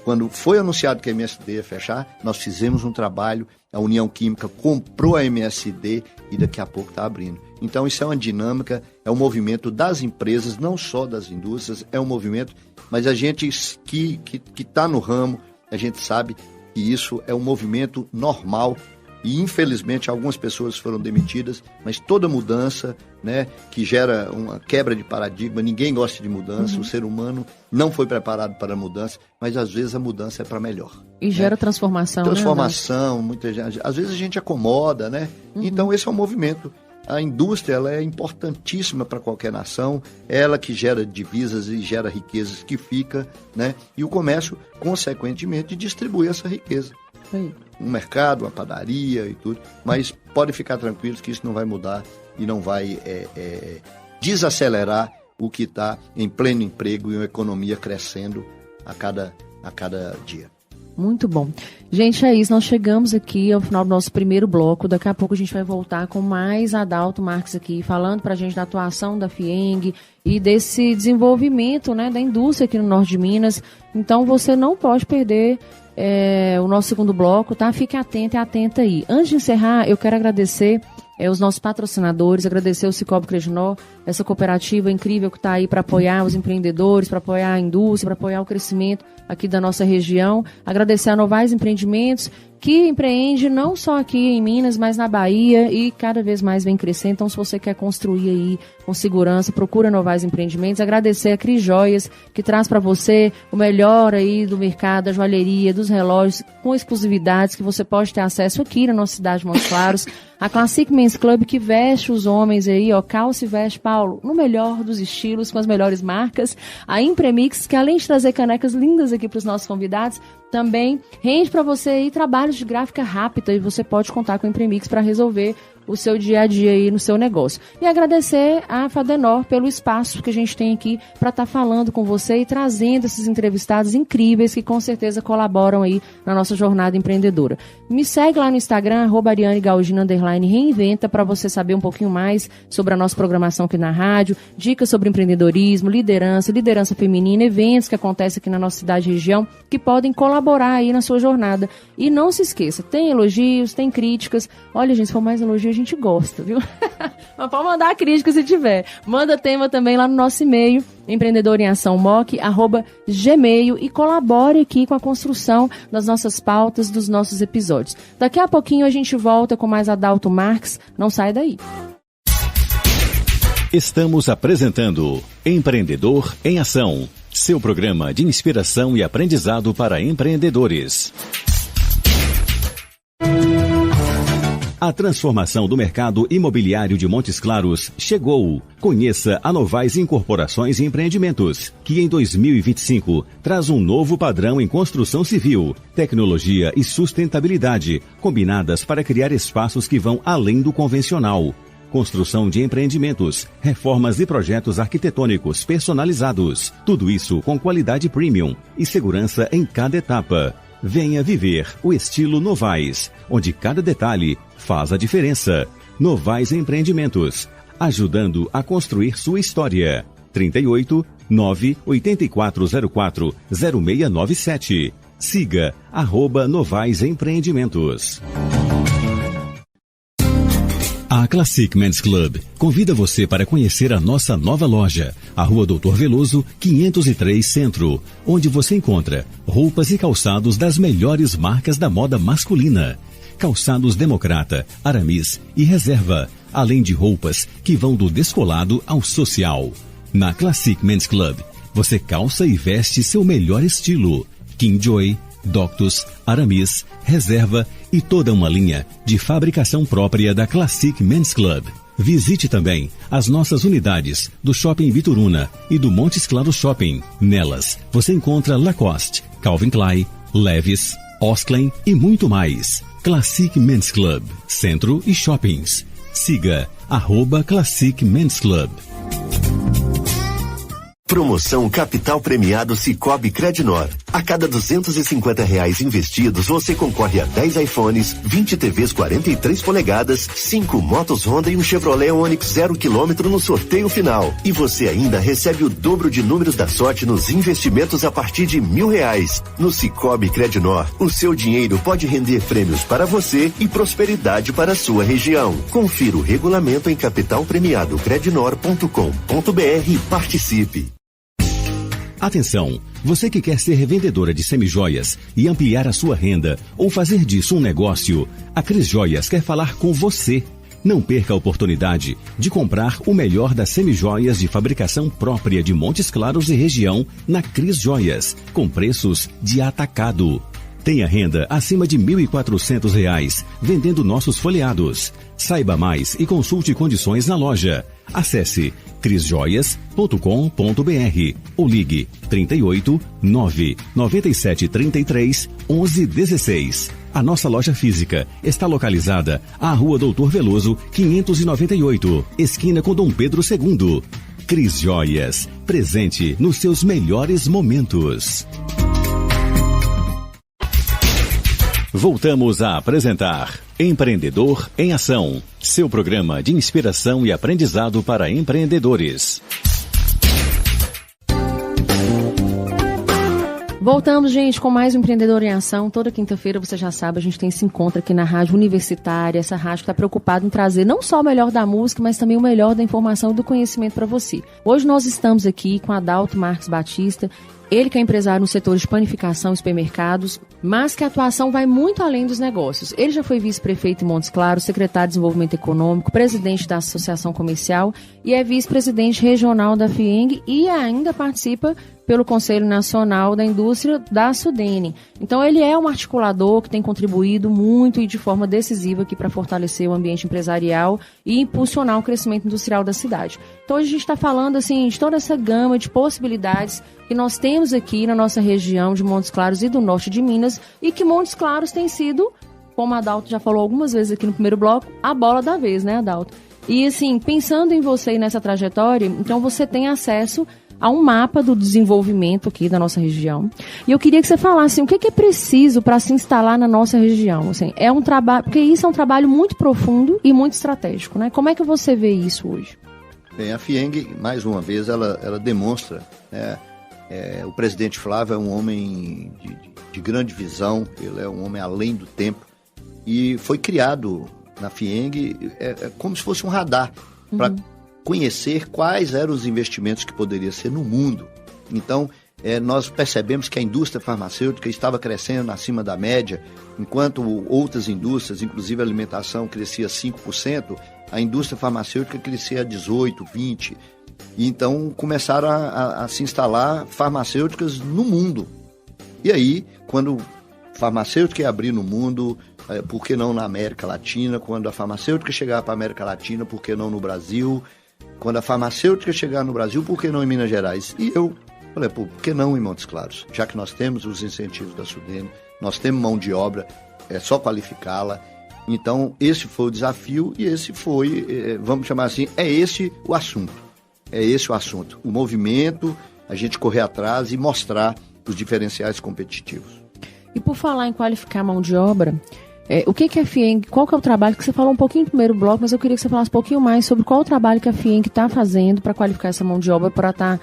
quando foi anunciado que a MSD ia fechar, nós fizemos um trabalho, a União Química comprou a MSD e daqui a pouco está abrindo. Então isso é uma dinâmica, é um movimento das empresas, não só das indústrias, é um movimento, mas a gente que está no ramo, a gente sabe que isso é um movimento normal e infelizmente algumas pessoas foram demitidas, mas toda mudança, né, que gera uma quebra de paradigma, ninguém gosta de mudança, o ser humano não foi preparado para a mudança, mas às vezes a mudança é para melhor. E gera transformação, transformação, né? Muita gente, às vezes a gente acomoda, né? Então esse é um movimento. A indústria, ela é importantíssima para qualquer nação, ela que gera divisas e gera riquezas que fica, né? E o comércio, consequentemente, distribui essa riqueza. Um mercado, uma padaria e tudo, mas podem ficar tranquilos que isso não vai mudar e não vai desacelerar o que está em pleno emprego e uma economia crescendo a cada dia. Muito bom. Gente, é isso. Nós chegamos aqui ao final do nosso primeiro bloco. Daqui a pouco a gente vai voltar com mais Adalto Marques aqui, falando pra gente da atuação da FIENG e desse desenvolvimento, né, da indústria aqui no Norte de Minas. Então, você não pode perder o nosso segundo bloco, tá? Fique atento e atenta aí. Antes de encerrar, eu quero agradecer os nossos patrocinadores, agradecer o Cicobi Creginó, essa cooperativa incrível que está aí para apoiar os empreendedores, para apoiar a indústria, para apoiar o crescimento aqui da nossa região. Agradecer a Novais Empreendimentos, que empreende não só aqui em Minas, mas na Bahia e cada vez mais vem crescendo. Então, se você quer construir aí com segurança, procura Novais Empreendimentos. Agradecer a Cris Joias, que traz para você o melhor aí do mercado, da joalheria, dos relógios, com exclusividades que você pode ter acesso aqui na nossa cidade de Montes Claros. A Classic Men's Club, que veste os homens aí, ó, calça e veste, Paulo, no melhor dos estilos, com as melhores marcas. A Impremix, que além de trazer canecas lindas aqui para os nossos convidados, também rende para você aí trabalhos de gráfica rápida e você pode contar com a Impremix para resolver o seu dia a dia aí no seu negócio. E agradecer a Fadenor pelo espaço que a gente tem aqui para estar falando com você e trazendo esses entrevistados incríveis que com certeza colaboram aí na nossa jornada empreendedora. Me segue lá no Instagram, @ArianeGaldino_reinventa, para você saber um pouquinho mais sobre a nossa programação aqui na rádio, dicas sobre empreendedorismo, liderança feminina, eventos que acontecem aqui na nossa cidade e região que podem colaborar aí na sua jornada. E não se esqueça, tem elogios, tem críticas. Olha, gente, se for mais elogio, a gente gosta, viu? Mas pode mandar crítica se tiver. Manda tema também lá no nosso e-mail, empreendedoremeaçãomoc@gmail, e colabore aqui com a construção das nossas pautas, dos nossos episódios. Daqui a pouquinho a gente volta com mais Adalto Marques. Não sai daí. Estamos apresentando Empreendedor em Ação, seu programa de inspiração e aprendizado para empreendedores. A transformação do mercado imobiliário de Montes Claros chegou. Conheça a Novais Incorporações e Empreendimentos, que em 2025 traz um novo padrão em construção civil, tecnologia e sustentabilidade, combinadas para criar espaços que vão além do convencional. construção de empreendimentos, reformas e projetos arquitetônicos personalizados. Tudo isso com qualidade premium e segurança em cada etapa. Venha viver o estilo Novais, onde cada detalhe faz a diferença. Novais Empreendimentos, ajudando a construir sua história. 38 98404 0697. Siga @Novais Empreendimentos. A Classic Men's Club convida você para conhecer a nossa nova loja, a Rua Doutor Veloso, 503 Centro, onde você encontra roupas e calçados das melhores marcas da moda masculina. Calçados Democrata, Aramis e Reserva, além de roupas que vão do descolado ao social. Na Classic Men's Club, você calça e veste seu melhor estilo. Kingjoy, Doctus, Aramis, Reserva e toda uma linha de fabricação própria da Classic Men's Club. Visite também as nossas unidades do Shopping Bituruna e do Montes Claros Shopping. Nelas, você encontra Lacoste, Calvin Klein, Levi's, Osklen e muito mais. Classic Men's Club, Centro e Shoppings. Siga @Classic Men's Club. Promoção Capital Premiado Sicoob Credinor. A cada R$250 investidos, você concorre a 10 iPhones, 20 TVs 43 polegadas, 5 motos Honda e um Chevrolet Onix 0 km no sorteio final. E você ainda recebe o dobro de números da sorte nos investimentos a partir de R$1.000. No Sicoob Credinor, o seu dinheiro pode render prêmios para você e prosperidade para a sua região. Confira o regulamento em capitalpremiadocredinor.com.br e participe. Atenção, você que quer ser revendedora de semijoias e ampliar a sua renda ou fazer disso um negócio, a Cris Joias quer falar com você. Não perca a oportunidade de comprar o melhor das semijoias de fabricação própria de Montes Claros e região na Cris Joias, com preços de atacado. Tenha renda acima de R$1.400 vendendo nossos folheados. Saiba mais e consulte condições na loja. Acesse crisjoias.com.br ou ligue 38 997 33 11 16. A nossa loja física está localizada à Rua Doutor Veloso, 598, esquina com Dom Pedro II. Cris Joias, presente nos seus melhores momentos. Voltamos a apresentar Empreendedor em Ação, seu programa de inspiração e aprendizado para empreendedores. Voltamos, gente, com mais um Empreendedor em Ação. Toda quinta-feira, você já sabe, a gente tem esse encontro aqui na Rádio Universitária. Essa rádio está preocupada em trazer não só o melhor da música, mas também o melhor da informação e do conhecimento para você. Hoje nós estamos aqui com Adalto Marques Batista. Ele que é empresário no setor de panificação e supermercados, mas que a atuação vai muito além dos negócios. Ele já foi vice-prefeito em Montes Claros, secretário de Desenvolvimento Econômico, presidente da Associação Comercial e é vice-presidente regional da FIENG e ainda participa pelo Conselho Nacional da Indústria da Sudene. Então ele é um articulador que tem contribuído muito e de forma decisiva aqui para fortalecer o ambiente empresarial e impulsionar o crescimento industrial da cidade. Então hoje a gente está falando assim, de toda essa gama de possibilidades que nós temos aqui na nossa região de Montes Claros e do norte de Minas e que Montes Claros tem sido, como a Adalto já falou algumas vezes aqui no primeiro bloco, a bola da vez, né, Adalto? E assim, pensando em você e nessa trajetória, então você tem acesso a um mapa do desenvolvimento aqui da nossa região. E eu queria que você falasse o que é preciso para se instalar na nossa região. Assim, é um trabalho, porque isso é um trabalho muito profundo e muito estratégico, né? Como é que você vê isso hoje? Bem, a FIENG, mais uma vez, ela demonstra, né, o presidente Flávio é um homem de grande visão, ele é um homem além do tempo, e foi criado na FIENG como se fosse um radar para conhecer quais eram os investimentos que poderia ser no mundo. Então, nós percebemos que a indústria farmacêutica estava crescendo acima da média, enquanto outras indústrias, inclusive a alimentação, crescia 5%, a indústria farmacêutica crescia 18%, 20%. E então começaram a se instalar farmacêuticas no mundo. E aí, quando farmacêutica ia abrir no mundo, por que não na América Latina? Quando a farmacêutica chegar para a América Latina, por que não no Brasil? Quando a farmacêutica chegar no Brasil, por que não em Minas Gerais? E eu falei, por que não em Montes Claros? Já que nós temos os incentivos da Sudene, nós temos mão de obra, é só qualificá-la. Então, esse foi o desafio e esse foi, vamos chamar assim, é esse o assunto. É esse o assunto. O movimento, a gente correr atrás e mostrar os diferenciais competitivos. E por falar em qualificar a mão de obra, o que a FIENG, qual que é o trabalho que você falou um pouquinho no primeiro bloco, mas eu queria que você falasse um pouquinho mais sobre qual o trabalho que a FIENG está fazendo para qualificar essa mão de obra, para estar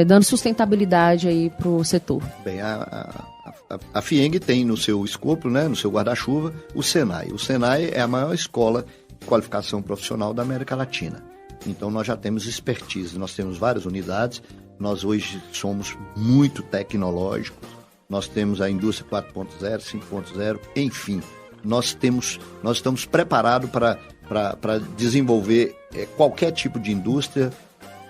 dando sustentabilidade aí para o setor. Bem, a FIENG tem no seu escopo, né, no seu guarda-chuva, o SENAI. O SENAI é a maior escola de qualificação profissional da América Latina. Então, nós já temos expertise, nós temos várias unidades, nós hoje somos muito tecnológicos, nós temos a indústria 4.0, 5.0, enfim, nós estamos preparados para desenvolver qualquer tipo de indústria,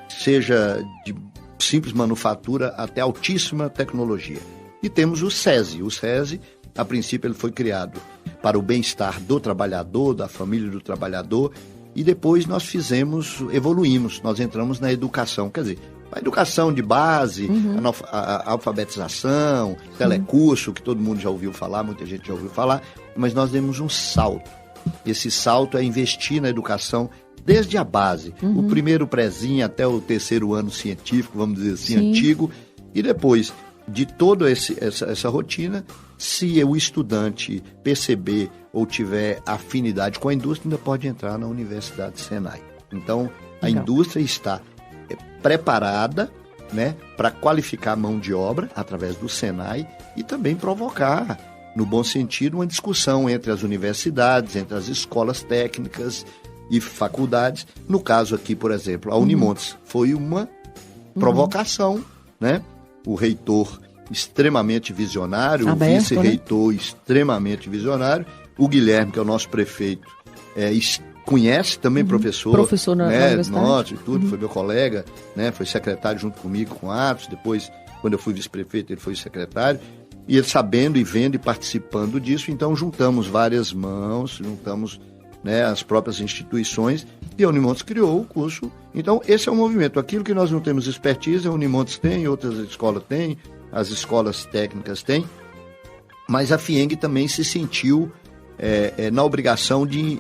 seja de simples manufatura até altíssima tecnologia. E temos o SESI. O SESI, a princípio, ele foi criado para o bem-estar do trabalhador, da família do trabalhador, e depois nós evoluímos, nós entramos na educação, quer dizer, a educação de base, a alfabetização, telecurso, que todo mundo já ouviu falar, muita gente já ouviu falar, mas nós demos um salto. Esse salto é investir na educação desde a base, o primeiro prézinho até o terceiro ano científico, vamos dizer assim, antigo, e depois de toda essa rotina, se o estudante perceber ou tiver afinidade com a indústria, ainda pode entrar na Universidade Senai. Então, a indústria está preparada, né, para qualificar a mão de obra através do Senai e também provocar, no bom sentido, uma discussão entre as universidades, entre as escolas técnicas e faculdades. No caso aqui, por exemplo, a Unimontes foi uma provocação, né? O reitor extremamente visionário, aberto, o vice-reitor, né? Extremamente visionário, o Guilherme, que é o nosso prefeito, conhece também professor na né, universidade. Nosso e tudo, foi meu colega, né, foi secretário junto comigo com Atos, depois, quando eu fui vice-prefeito, ele foi secretário, e ele sabendo e vendo e participando disso, então juntamos várias mãos, juntamos, né, as próprias instituições, e a Unimontes criou o curso. Então, esse é o movimento. Aquilo que nós não temos expertise, a Unimontes tem, outras escolas têm, as escolas técnicas têm, mas a FIENG também se sentiu na obrigação de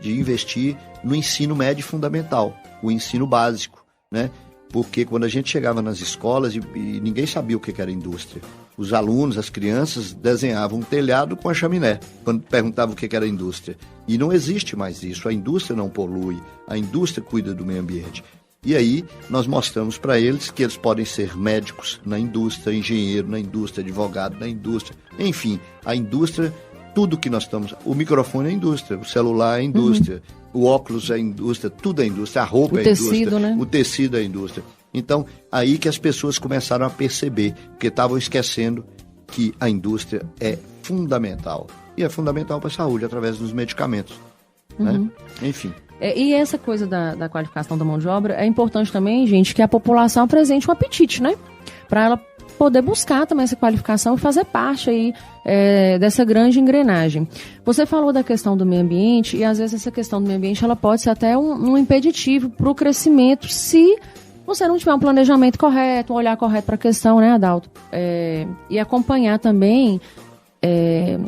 investir no ensino médio fundamental, o ensino básico, né? Porque quando a gente chegava nas escolas e ninguém sabia o que era indústria, os alunos, as crianças desenhavam um telhado com a chaminé, quando perguntavam o que era indústria. E não existe mais isso, a indústria não polui, a indústria cuida do meio ambiente. E aí nós mostramos para eles que eles podem ser médicos na indústria, engenheiro na indústria, advogado na indústria, enfim, a indústria, tudo que nós estamos, o microfone é indústria, o celular é indústria, o óculos é indústria, tudo é indústria, a roupa é indústria, né? O tecido é indústria. Então, aí que as pessoas começaram a perceber, porque estavam esquecendo que a indústria é fundamental. E é fundamental para a saúde, através dos medicamentos. Né? Enfim. E essa coisa da qualificação da mão de obra, é importante também, gente, que a população apresente um apetite, né? Para ela poder buscar também essa qualificação e fazer parte aí dessa grande engrenagem. Você falou da questão do meio ambiente, e às vezes essa questão do meio ambiente ela pode ser até um impeditivo para o crescimento, se você não tiver um planejamento correto, um olhar correto para a questão, né, Adalto? E acompanhar também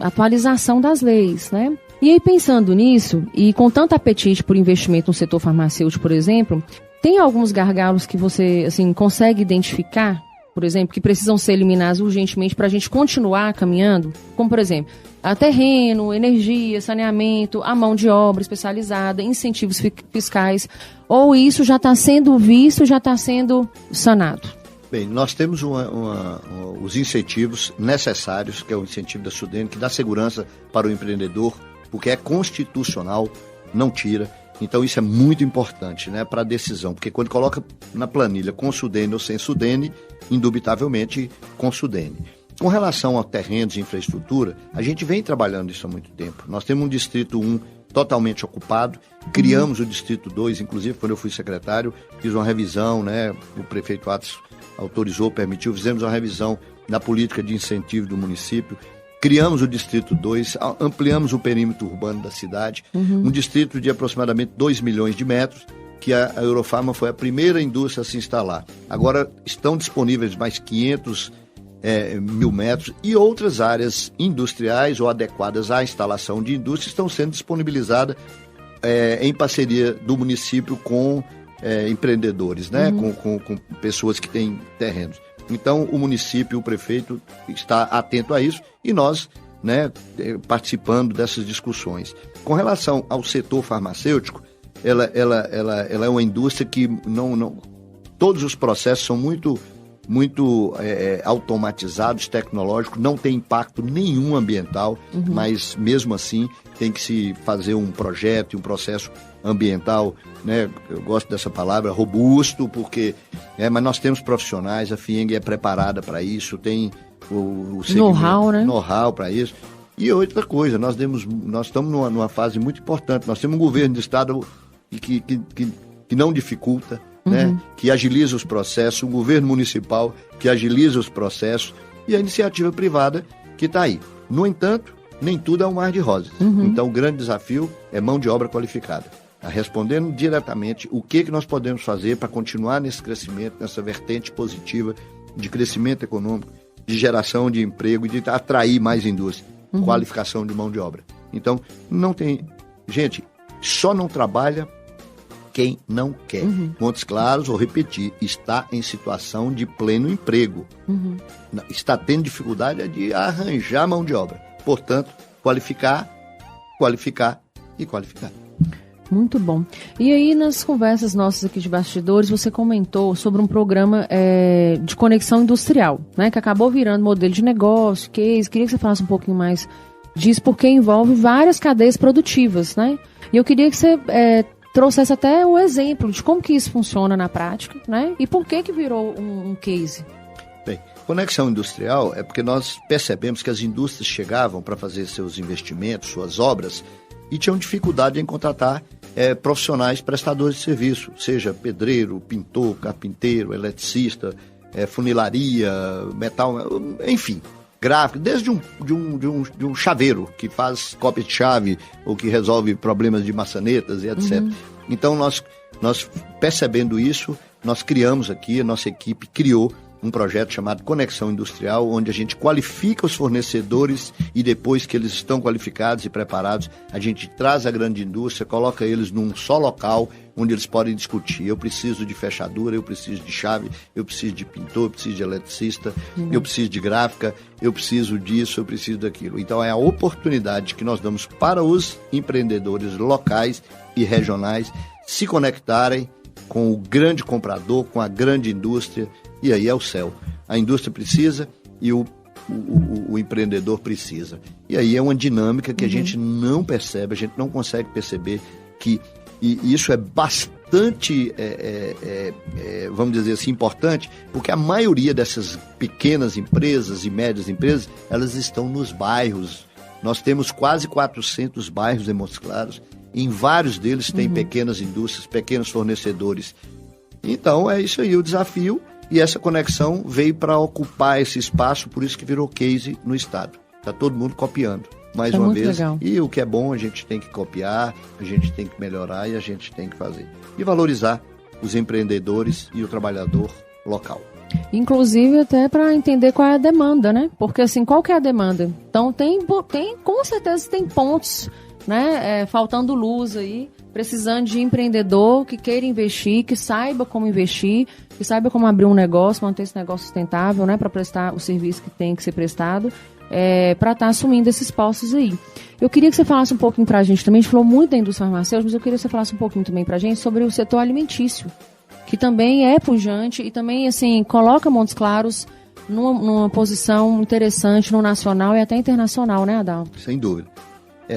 a atualização das leis, né? E aí, pensando nisso, e com tanto apetite por investimento no setor farmacêutico, por exemplo, tem alguns gargalos que você, assim, consegue identificar, por exemplo, que precisam ser eliminados urgentemente para a gente continuar caminhando? Como, por exemplo, a terreno, energia, saneamento, a mão de obra especializada, incentivos fiscais, ou isso já está sendo visto, já está sendo sanado? Bem, nós temos os incentivos necessários, que é o incentivo da SUDENE, que dá segurança para o empreendedor, porque é constitucional, não tira. Então isso é muito importante, né, para a decisão, porque quando coloca na planilha com SUDENE ou sem SUDENE, indubitavelmente com SUDENE. Com relação a terrenos e infraestrutura, a gente vem trabalhando isso há muito tempo. Nós temos um Distrito 1 totalmente ocupado, criamos o Distrito 2, inclusive quando eu fui secretário, fiz uma revisão, né, o prefeito Atos autorizou, permitiu, fizemos uma revisão na política de incentivo do município, criamos o Distrito 2, ampliamos o perímetro urbano da cidade, um distrito de aproximadamente 2 milhões de metros, que a Eurofarma foi a primeira indústria a se instalar. Agora estão disponíveis mais 500 1.000 metros, e outras áreas industriais ou adequadas à instalação de indústria estão sendo disponibilizadas em parceria do município com empreendedores, né? Com pessoas que têm terrenos. Então, o município, o prefeito está atento a isso e nós, né, participando dessas discussões. Com relação ao setor farmacêutico, ela é uma indústria que todos os processos são muito automatizados, tecnológicos, não tem impacto nenhum ambiental, mas mesmo assim tem que se fazer um projeto e um processo ambiental, né? Eu gosto dessa palavra, robusto, porque mas nós temos profissionais, a FIENG é preparada para isso, tem o know-how, né? Know-how para isso. E outra coisa, nós estamos numa fase muito importante, nós temos um governo de estado que não dificulta, né? Que agiliza os processos, um governo municipal que agiliza os processos e a iniciativa privada que está aí. No entanto, nem tudo é um mar de rosas. Então, o grande desafio é mão de obra qualificada. Respondendo diretamente o que nós podemos fazer para continuar nesse crescimento, nessa vertente positiva de crescimento econômico, de geração de emprego e de atrair mais indústria, qualificação de mão de obra. Então, não tem... Gente, só não trabalha quem não quer. Montes Claros, vou repetir, está em situação de pleno emprego. Está tendo dificuldade de arranjar mão de obra. Portanto, qualificar e qualificar. Muito bom. E aí, nas conversas nossas aqui de bastidores, você comentou sobre um programa de conexão industrial, né, que acabou virando modelo de negócio, case. Queria que você falasse um pouquinho mais disso, porque envolve várias cadeias produtivas, né? E eu queria que você trouxesse até o exemplo de como que isso funciona na prática, né? E por que virou um case? Bem, conexão industrial é porque nós percebemos que as indústrias chegavam para fazer seus investimentos, suas obras, e tinham dificuldade em contratar profissionais prestadores de serviço, seja pedreiro, pintor, carpinteiro, eletricista, funilaria, metal, enfim, gráfico, desde um chaveiro que faz cópia de chave ou que resolve problemas de maçanetas e etc. Então, nós percebendo isso, nós criamos aqui, a nossa equipe criou um projeto chamado Conexão Industrial, onde a gente qualifica os fornecedores e depois que eles estão qualificados e preparados, a gente traz a grande indústria, coloca eles num só local onde eles podem discutir. Eu preciso de fechadura, eu preciso de chave, eu preciso de pintor, eu preciso de eletricista, eu preciso de gráfica, eu preciso disso, eu preciso daquilo. Então é a oportunidade que nós damos para os empreendedores locais e regionais se conectarem com o grande comprador, com a grande indústria. E aí é o céu. A indústria precisa e o empreendedor precisa. E aí é uma dinâmica que a gente não percebe, a gente não consegue perceber que isso é bastante, vamos dizer assim, importante, porque a maioria dessas pequenas empresas e médias empresas, elas estão nos bairros. Nós temos quase 400 bairros em Montes Claros. Em vários deles tem pequenas indústrias, pequenos fornecedores. Então é isso aí o desafio. E essa conexão veio para ocupar esse espaço, por isso que virou case no estado. Está todo mundo copiando, mais uma vez. Legal. E o que é bom a gente tem que copiar, a gente tem que melhorar e a gente tem que fazer. E valorizar os empreendedores e o trabalhador local. Inclusive até para entender qual é a demanda, né? Porque assim, qual que é a demanda? Então com certeza tem pontos, né? Faltando luz aí, precisando de empreendedor que queira investir, que saiba como investir, que saiba como abrir um negócio, manter esse negócio sustentável, né, para prestar o serviço que tem que ser prestado, para estar assumindo esses postos aí. Eu queria que você falasse um pouquinho para a gente também, a gente falou muito da indústria farmacêutica, mas eu queria que você falasse um pouquinho também para a gente sobre o setor alimentício, que também é pujante e também, assim, coloca Montes Claros numa posição interessante no nacional e até internacional, né, Adalto? Sem dúvida.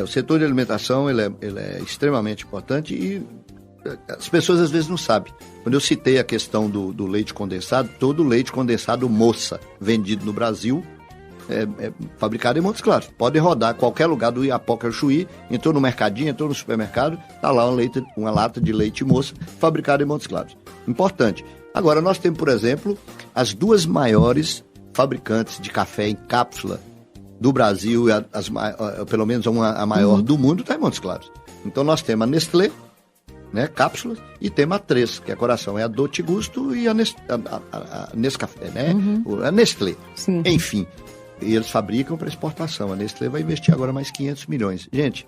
O setor de alimentação ele é extremamente importante e as pessoas às vezes não sabem. Quando eu citei a questão do leite condensado, todo leite condensado Moça vendido no Brasil é fabricado em Montes Claros. Pode rodar qualquer lugar do Iapoca ao Chuí, entrou no mercadinho, entrou no supermercado, está lá uma lata de leite Moça fabricada em Montes Claros. Importante. Agora nós temos, por exemplo, as duas maiores fabricantes de café em cápsula do Brasil, pelo menos a maior do mundo, está em Montes Claros. Então nós temos a Nestlé né, cápsulas, e temos a 3, que é coração, é a Dolce Gusto e a Nescafé, né? A Nestlé. Sim. Enfim, eles fabricam para exportação. A Nestlé vai investir agora mais 500 milhões. Gente,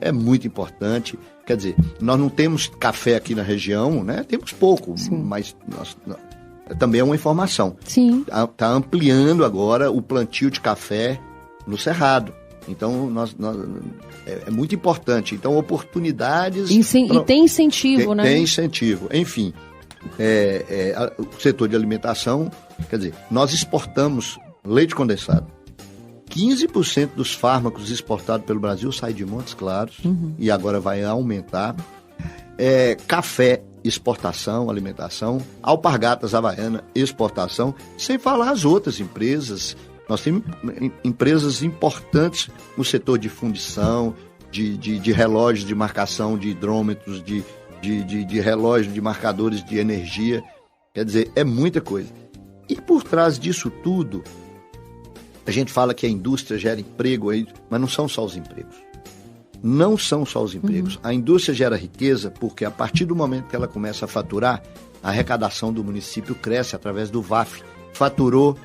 é muito importante. Quer dizer, nós não temos café aqui na região, né? Temos pouco, mas também é uma informação. Sim. Está ampliando agora o plantio de café no Cerrado. Então, é muito importante. Então, oportunidades... E tem incentivo, né? Tem incentivo. Enfim, o setor de alimentação, quer dizer, nós exportamos leite condensado. 15% dos fármacos exportados pelo Brasil saem de Montes Claros, e agora vai aumentar. Café, exportação, alimentação. Alpargatas havaiana, exportação. Sem falar as outras empresas. Nós temos empresas importantes no setor de fundição, de relógios de marcação de hidrômetros, de relógios de marcadores de energia. Quer dizer, é muita coisa. E por trás disso tudo, a gente fala que a indústria gera emprego, mas não são só os empregos. Não são só os empregos. A indústria gera riqueza porque a partir do momento que ela começa a faturar, a arrecadação do município cresce através do VAF. Faturou,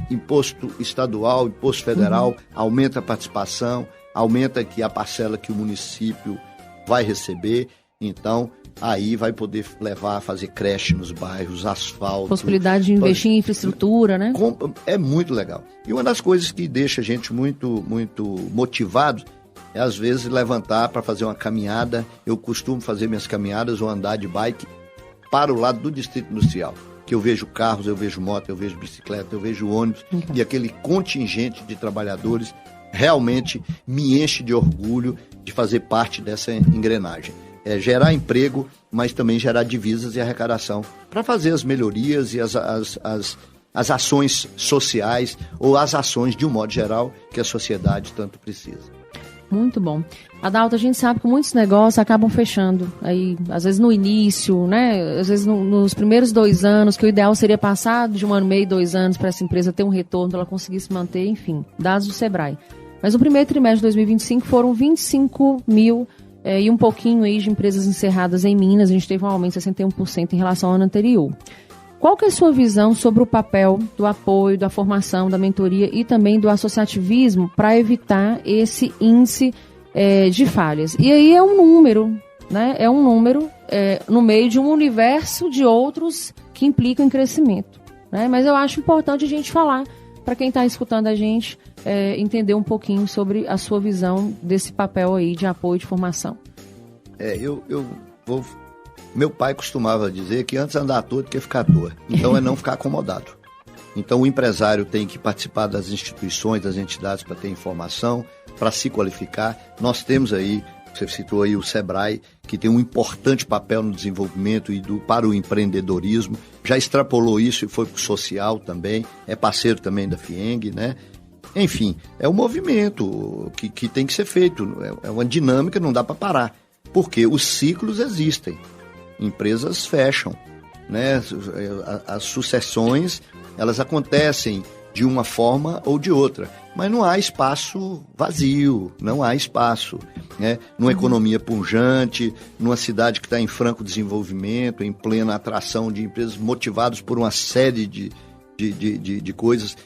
imposto estadual, imposto federal, aumenta a participação, aumenta aqui a parcela que o município vai receber, então aí vai poder levar a fazer creche nos bairros, asfalto. Possibilidade de investir em infraestrutura, né? É muito legal. E uma das coisas que deixa a gente muito, muito motivado é às vezes levantar para fazer uma caminhada. Eu costumo fazer minhas caminhadas ou andar de bike para o lado do Distrito Industrial. Que eu vejo carros, eu vejo moto, eu vejo bicicleta, eu vejo ônibus, e aquele contingente de trabalhadores realmente me enche de orgulho de fazer parte dessa engrenagem. É gerar emprego, mas também gerar divisas e arrecadação para fazer as melhorias e as ações sociais ou as ações, de um modo geral, que a sociedade tanto precisa. Muito bom. Adalto, a gente sabe que muitos negócios acabam fechando, aí, às vezes no início, né? Às vezes nos primeiros 2 anos, que o ideal seria passar de 1 ano e meio, 2 anos para essa empresa ter um retorno, para ela conseguir se manter, enfim, dados do Sebrae. Mas no primeiro trimestre de 2025 foram 25 mil e um pouquinho aí de empresas encerradas em Minas. A gente teve um aumento de 61% em relação ao ano anterior. Qual que é a sua visão sobre o papel do apoio, da formação, da mentoria e também do associativismo para evitar esse índice de falhas? E aí é um número, né? É um número no meio de um universo de outros que implicam em crescimento, né? Mas eu acho importante a gente falar, para quem está escutando a gente, entender um pouquinho sobre a sua visão desse papel aí de apoio e de formação. Meu pai costumava dizer que antes andar à toa do que ficar à toa. Então é não ficar acomodado. Então o empresário tem que participar das instituições, das entidades para ter informação, para se qualificar. Nós temos aí, você citou aí o Sebrae, que tem um importante papel no desenvolvimento e para o empreendedorismo. Já extrapolou isso e foi para o social também. É parceiro também da FIENG, né? Enfim, é um movimento que tem que ser feito. É uma dinâmica, não dá para parar. Porque os ciclos existem. Empresas fecham, né? As sucessões, elas acontecem de uma forma ou de outra, mas não há espaço vazio, não há espaço, né? Numa economia pujante, numa cidade que está em franco desenvolvimento, em plena atração de empresas motivadas por uma série de coisas.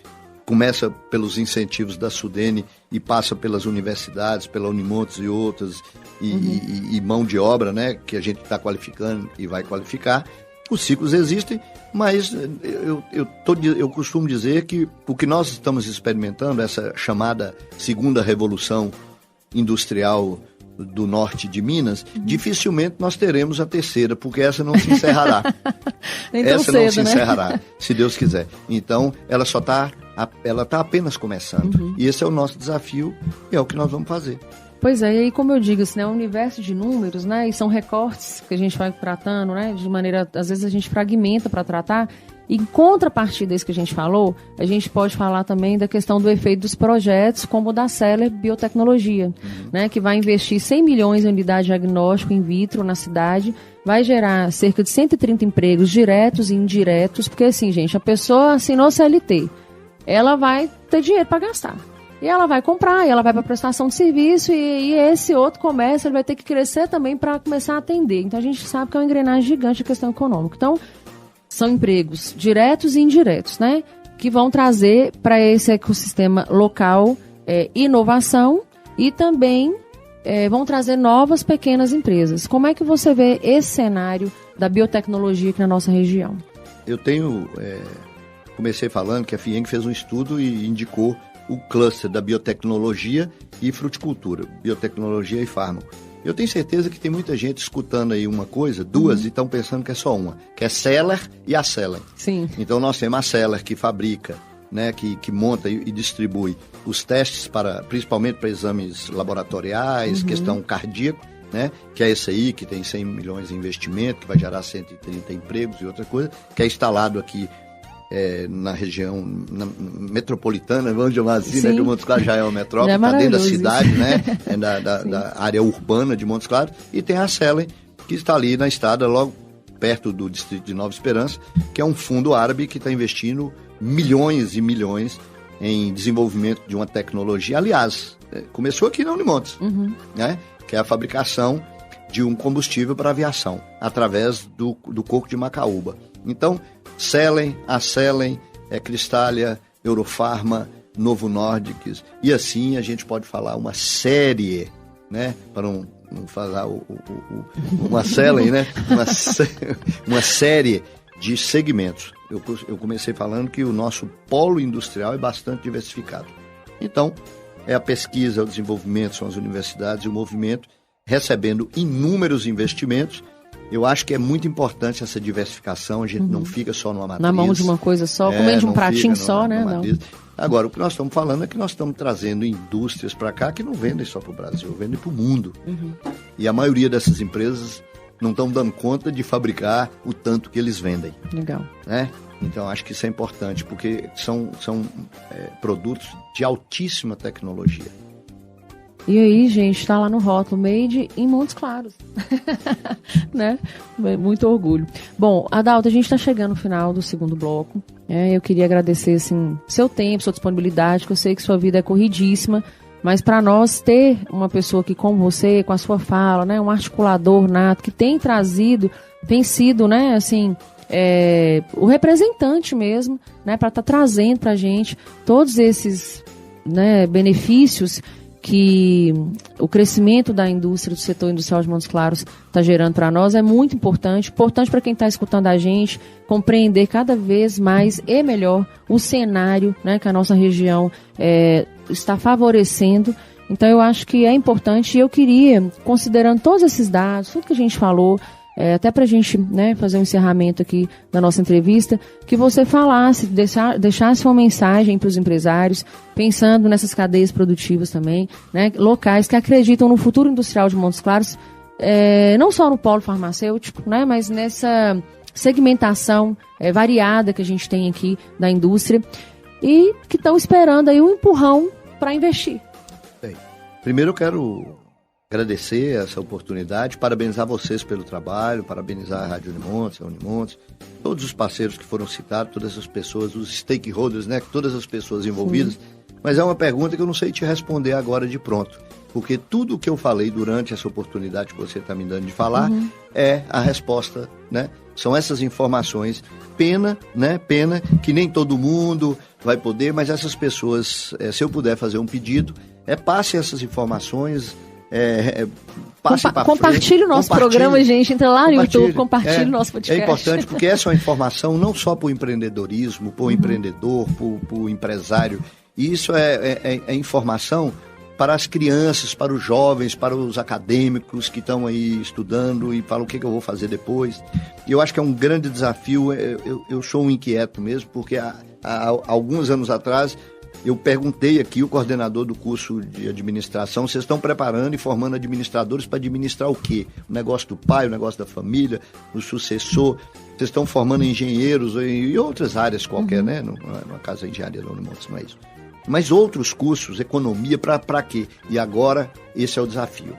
Começa pelos incentivos da Sudene e passa pelas universidades, pela Unimontes e outras, e mão de obra, né, que a gente está qualificando e vai qualificar. Os ciclos existem, mas eu costumo dizer que o que nós estamos experimentando, essa chamada segunda revolução industrial do norte de Minas, dificilmente nós teremos a terceira, porque essa não se encerrará. Essa não se encerrará, se Deus quiser. Então, ela está apenas começando. E esse é o nosso desafio e é o que nós vamos fazer. Pois é, e como eu digo, assim, é um universo de números, né? E são recortes que a gente vai tratando, né? De maneira, às vezes a gente fragmenta para tratar. E em contrapartida desse que a gente falou, a gente pode falar também da questão do efeito dos projetos, como o da Celler Biotecnologia, né? Que vai investir 100 milhões em unidade de diagnóstico in vitro na cidade, vai gerar cerca de 130 empregos diretos e indiretos, porque assim, gente, a pessoa assinou CLT, ela vai ter dinheiro para gastar. e ela vai comprar, e ela vai para prestação de serviço, e esse outro comércio ele vai ter que crescer também para começar a atender. Então a gente sabe que é uma engrenagem gigante a questão econômica. Então, são empregos diretos e indiretos, né? Que vão trazer para esse ecossistema local inovação e também vão trazer novas pequenas empresas. Como é que você vê esse cenário da biotecnologia aqui na nossa região? Eu comecei falando que a FIENG fez um estudo e indicou o cluster da biotecnologia e fruticultura, biotecnologia e fármaco. Eu tenho certeza que tem muita gente escutando aí uma coisa, duas, e estão pensando que é só uma, que é Celler e a Celler. Sim. Então nós temos a Celler que fabrica, né, que monta e distribui os testes principalmente para exames laboratoriais, questão cardíaca, né, que é esse aí, que tem 100 milhões em investimento, que vai gerar 130 empregos e outra coisa, que é instalado aqui na região metropolitana, vamos chamar assim, né, que Montes Claros já é uma metrópole, está dentro da cidade, né, da área urbana de Montes Claros, e tem a Celler, que está ali na estrada, logo perto do distrito de Nova Esperança, que é um fundo árabe que está investindo milhões e milhões em desenvolvimento de uma tecnologia. Aliás, começou aqui na Unimontes, né, que é a fabricação de um combustível para aviação, através do coco de macaúba. Então, Celler, a Celler, Cristália, Eurofarma, Novo Nordics, e assim a gente pode falar uma série, né, para não falar uma Celler, né, uma série de segmentos. Eu comecei falando que o nosso polo industrial é bastante diversificado. Então, a pesquisa, o desenvolvimento, são as universidades e o movimento recebendo inúmeros investimentos. Eu acho que é muito importante essa diversificação, a gente não fica só numa matriz. Na mão de uma coisa só, comendo de um pratinho só, né? Não. Agora, o que nós estamos falando é que nós estamos trazendo indústrias para cá que não vendem só para o Brasil, vendem para o mundo. E a maioria dessas empresas não estão dando conta de fabricar o tanto que eles vendem. Legal. Né? Então, acho que isso é importante, porque são produtos de altíssima tecnologia. E aí, gente, tá lá no rótulo, Made em Montes Claros. Né? Muito orgulho. Bom, Adalto, a gente está chegando no final do segundo bloco. Eu queria agradecer, assim, seu tempo, sua disponibilidade, que eu sei que sua vida é corridíssima, mas para nós ter uma pessoa aqui como você, com a sua fala, né, um articulador nato, que tem sido, né, assim, o representante mesmo, né, para estar trazendo para a gente todos esses, né, benefícios que o crescimento da indústria, do setor industrial de Montes Claros está gerando para nós, é muito importante para quem está escutando a gente compreender cada vez mais e melhor o cenário, né, que a nossa região está favorecendo. Então eu acho que é importante, e eu queria, considerando todos esses dados, tudo que a gente falou, até para a gente, né, fazer um encerramento aqui da nossa entrevista, que você falasse, deixasse uma mensagem para os empresários, pensando nessas cadeias produtivas também, né, locais que acreditam no futuro industrial de Montes Claros, não só no polo farmacêutico, né, mas nessa segmentação variada que a gente tem aqui da indústria e que estão esperando aí um empurrão para investir. Bem, primeiro eu quero agradecer essa oportunidade, parabenizar vocês pelo trabalho, parabenizar a Rádio Unimontes, a Unimontes, todos os parceiros que foram citados, todas as pessoas, os stakeholders, né, todas as pessoas envolvidas. Sim. Mas é uma pergunta que eu não sei te responder agora de pronto, porque tudo o que eu falei durante essa oportunidade que você está me dando de falar é a resposta, né? São essas informações. Pena que nem todo mundo vai poder, mas essas pessoas, se eu puder fazer um pedido, passe essas informações. Compartilhe o nosso programa, gente. Entra lá no YouTube, compartilhe o nosso podcast. É importante porque essa é uma informação não só para o empreendedorismo, para o empreendedor, para o empresário. E isso é informação para as crianças, para os jovens, para os acadêmicos que estão aí estudando e falam o que eu vou fazer depois. E eu acho que é um grande desafio. Eu sou um inquieto mesmo, porque há alguns anos atrás eu perguntei aqui, o coordenador do curso de administração, vocês estão preparando e formando administradores para administrar o quê? O negócio do pai, o negócio da família, o sucessor. Vocês estão formando engenheiros e outras áreas qualquer, né? Numa casa de engenharia da Unimontes, não é isso. Mas outros cursos, economia, para quê? E agora, esse é o desafio.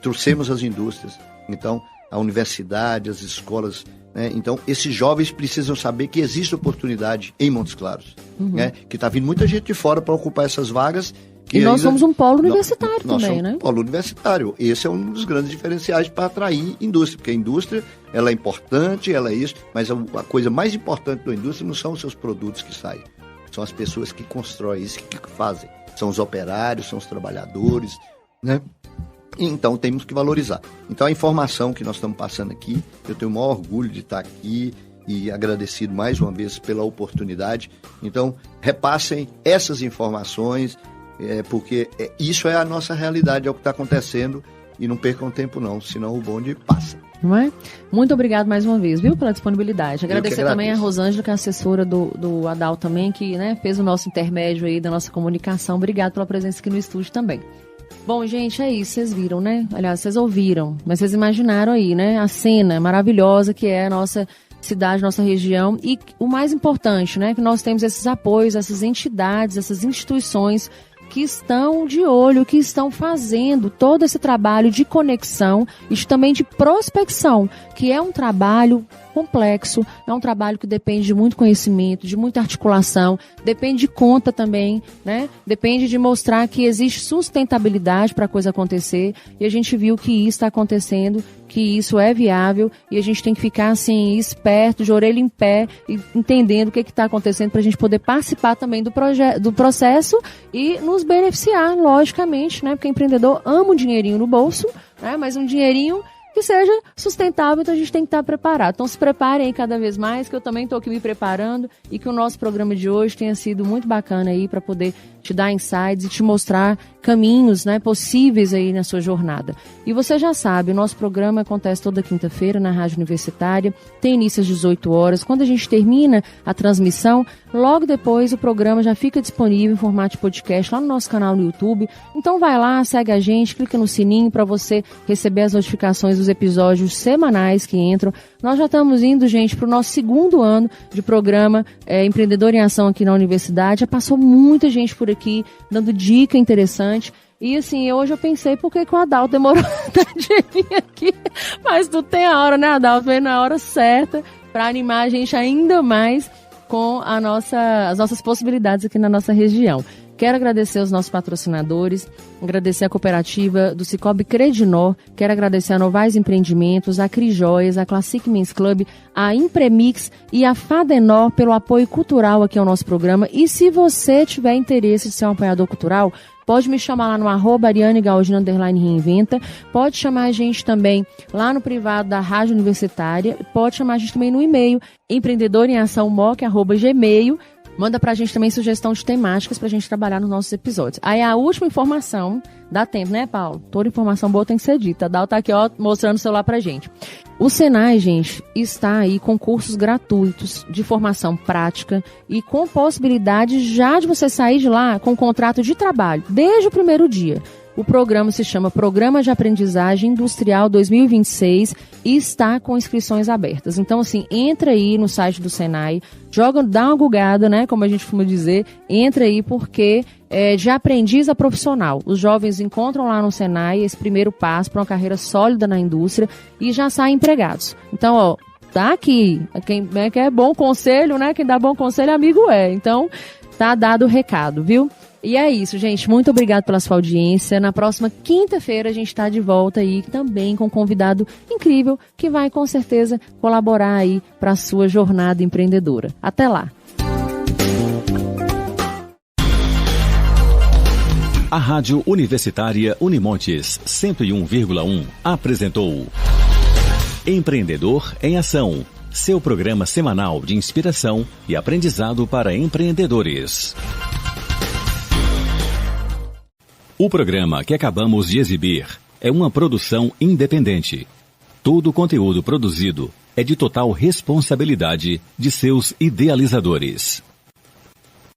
Trouxemos as indústrias. Então, a universidade, as escolas né? Então, esses jovens precisam saber que existe oportunidade em Montes Claros, né? Que está vindo muita gente de fora para ocupar essas vagas. E nós somos um polo universitário também, somos né? Um polo universitário. Esse é um dos grandes diferenciais para atrair indústria, porque a indústria, ela é importante, ela é isso, mas a coisa mais importante da indústria não são os seus produtos que saem, são as pessoas que constroem isso, que fazem. São os operários, são os trabalhadores, né? Então, temos que valorizar. Então, a informação que nós estamos passando aqui, eu tenho o maior orgulho de estar aqui e agradecido mais uma vez pela oportunidade. Então, repassem essas informações, porque isso é a nossa realidade, é o que está acontecendo, e não percam tempo não, senão o bonde passa. Não é? Muito obrigado mais uma vez, viu, pela disponibilidade. Agradecer também a Rosângela, que é assessora do Adalto também, que, né, fez o nosso intermédio aí da nossa comunicação. Obrigado pela presença aqui no estúdio também. Bom, gente, é isso, vocês viram, né? Aliás, vocês ouviram, mas vocês imaginaram aí, né? A cena maravilhosa que é a nossa cidade, nossa região, e o mais importante, né? Que nós temos esses apoios, essas entidades, essas instituições que estão de olho, que estão fazendo todo esse trabalho de conexão e também de prospecção, que é um trabalho complexo, é um trabalho que depende de muito conhecimento, de muita articulação, depende de conta também, né? Depende de mostrar que existe sustentabilidade para a coisa acontecer, e a gente viu que isso está acontecendo, que isso é viável, e a gente tem que ficar assim, esperto, de orelha em pé, e entendendo o que está acontecendo para a gente poder participar também do processo e nos beneficiar, logicamente, né? Porque empreendedor ama um dinheirinho no bolso, né? Mas um dinheirinho que seja sustentável, então a gente tem que estar preparado. Então se preparem aí cada vez mais, que eu também estou aqui me preparando, e que o nosso programa de hoje tenha sido muito bacana aí para poder te dar insights e te mostrar caminhos, né, possíveis aí na sua jornada. E você já sabe, o nosso programa acontece toda quinta-feira na Rádio Universitária, tem início às 18 horas. Quando a gente termina a transmissão, logo depois o programa já fica disponível em formato de podcast lá no nosso canal no YouTube. Então vai lá, segue a gente, clica no sininho para você receber as notificações dos episódios semanais que entram. Nós já estamos indo, gente, para o nosso 2º ano de programa Empreendedor em Ação aqui na universidade. Já passou muita gente por aqui, dando dica interessante. E assim, hoje eu pensei, por que o Adalto demorou tanto de vir aqui? Mas tudo tem a hora, né, Adalto? Veio na hora certa para animar a gente ainda mais com as nossas possibilidades aqui na nossa região. Quero agradecer aos nossos patrocinadores, agradecer a cooperativa do Cicobi Credinor, quero agradecer a Novaes Empreendimentos, a Crijóias, a Classic Men's Club, a Impremix e a Fadenor pelo apoio cultural aqui ao nosso programa. E se você tiver interesse de ser um apoiador cultural, pode me chamar lá no @ArianeGaldino_Reinventa, pode chamar a gente também lá no privado da Rádio Universitária, pode chamar a gente também no e-mail empreendedoremeaçãomoc@gmail. Manda pra gente também sugestão de temáticas pra gente trabalhar nos nossos episódios. Aí a última informação, dá tempo, né, Paulo? Toda informação boa tem que ser dita. A Dal tá aqui, ó, mostrando o celular pra gente. O Senai, gente, está aí com cursos gratuitos de formação prática e com possibilidade já de você sair de lá com um contrato de trabalho, desde o primeiro dia. O programa se chama Programa de Aprendizagem Industrial 2026 e está com inscrições abertas. Então, assim, entra aí no site do Senai, dá uma googada, né, como a gente costuma dizer, entra aí porque de aprendiz a profissional. Os jovens encontram lá no Senai esse primeiro passo para uma carreira sólida na indústria e já saem empregados. Então, ó, tá aqui. Quem quer bom conselho, né, quem dá bom conselho, amigo é. Então, tá dado o recado, viu? E é isso, gente. Muito obrigado pela sua audiência. Na próxima quinta-feira a gente está de volta aí também com um convidado incrível que vai com certeza colaborar aí para a sua jornada empreendedora. Até lá! A Rádio Universitária Unimontes 101,1 apresentou Empreendedor em Ação, seu programa semanal de inspiração e aprendizado para empreendedores. O programa que acabamos de exibir é uma produção independente. Todo o conteúdo produzido é de total responsabilidade de seus idealizadores.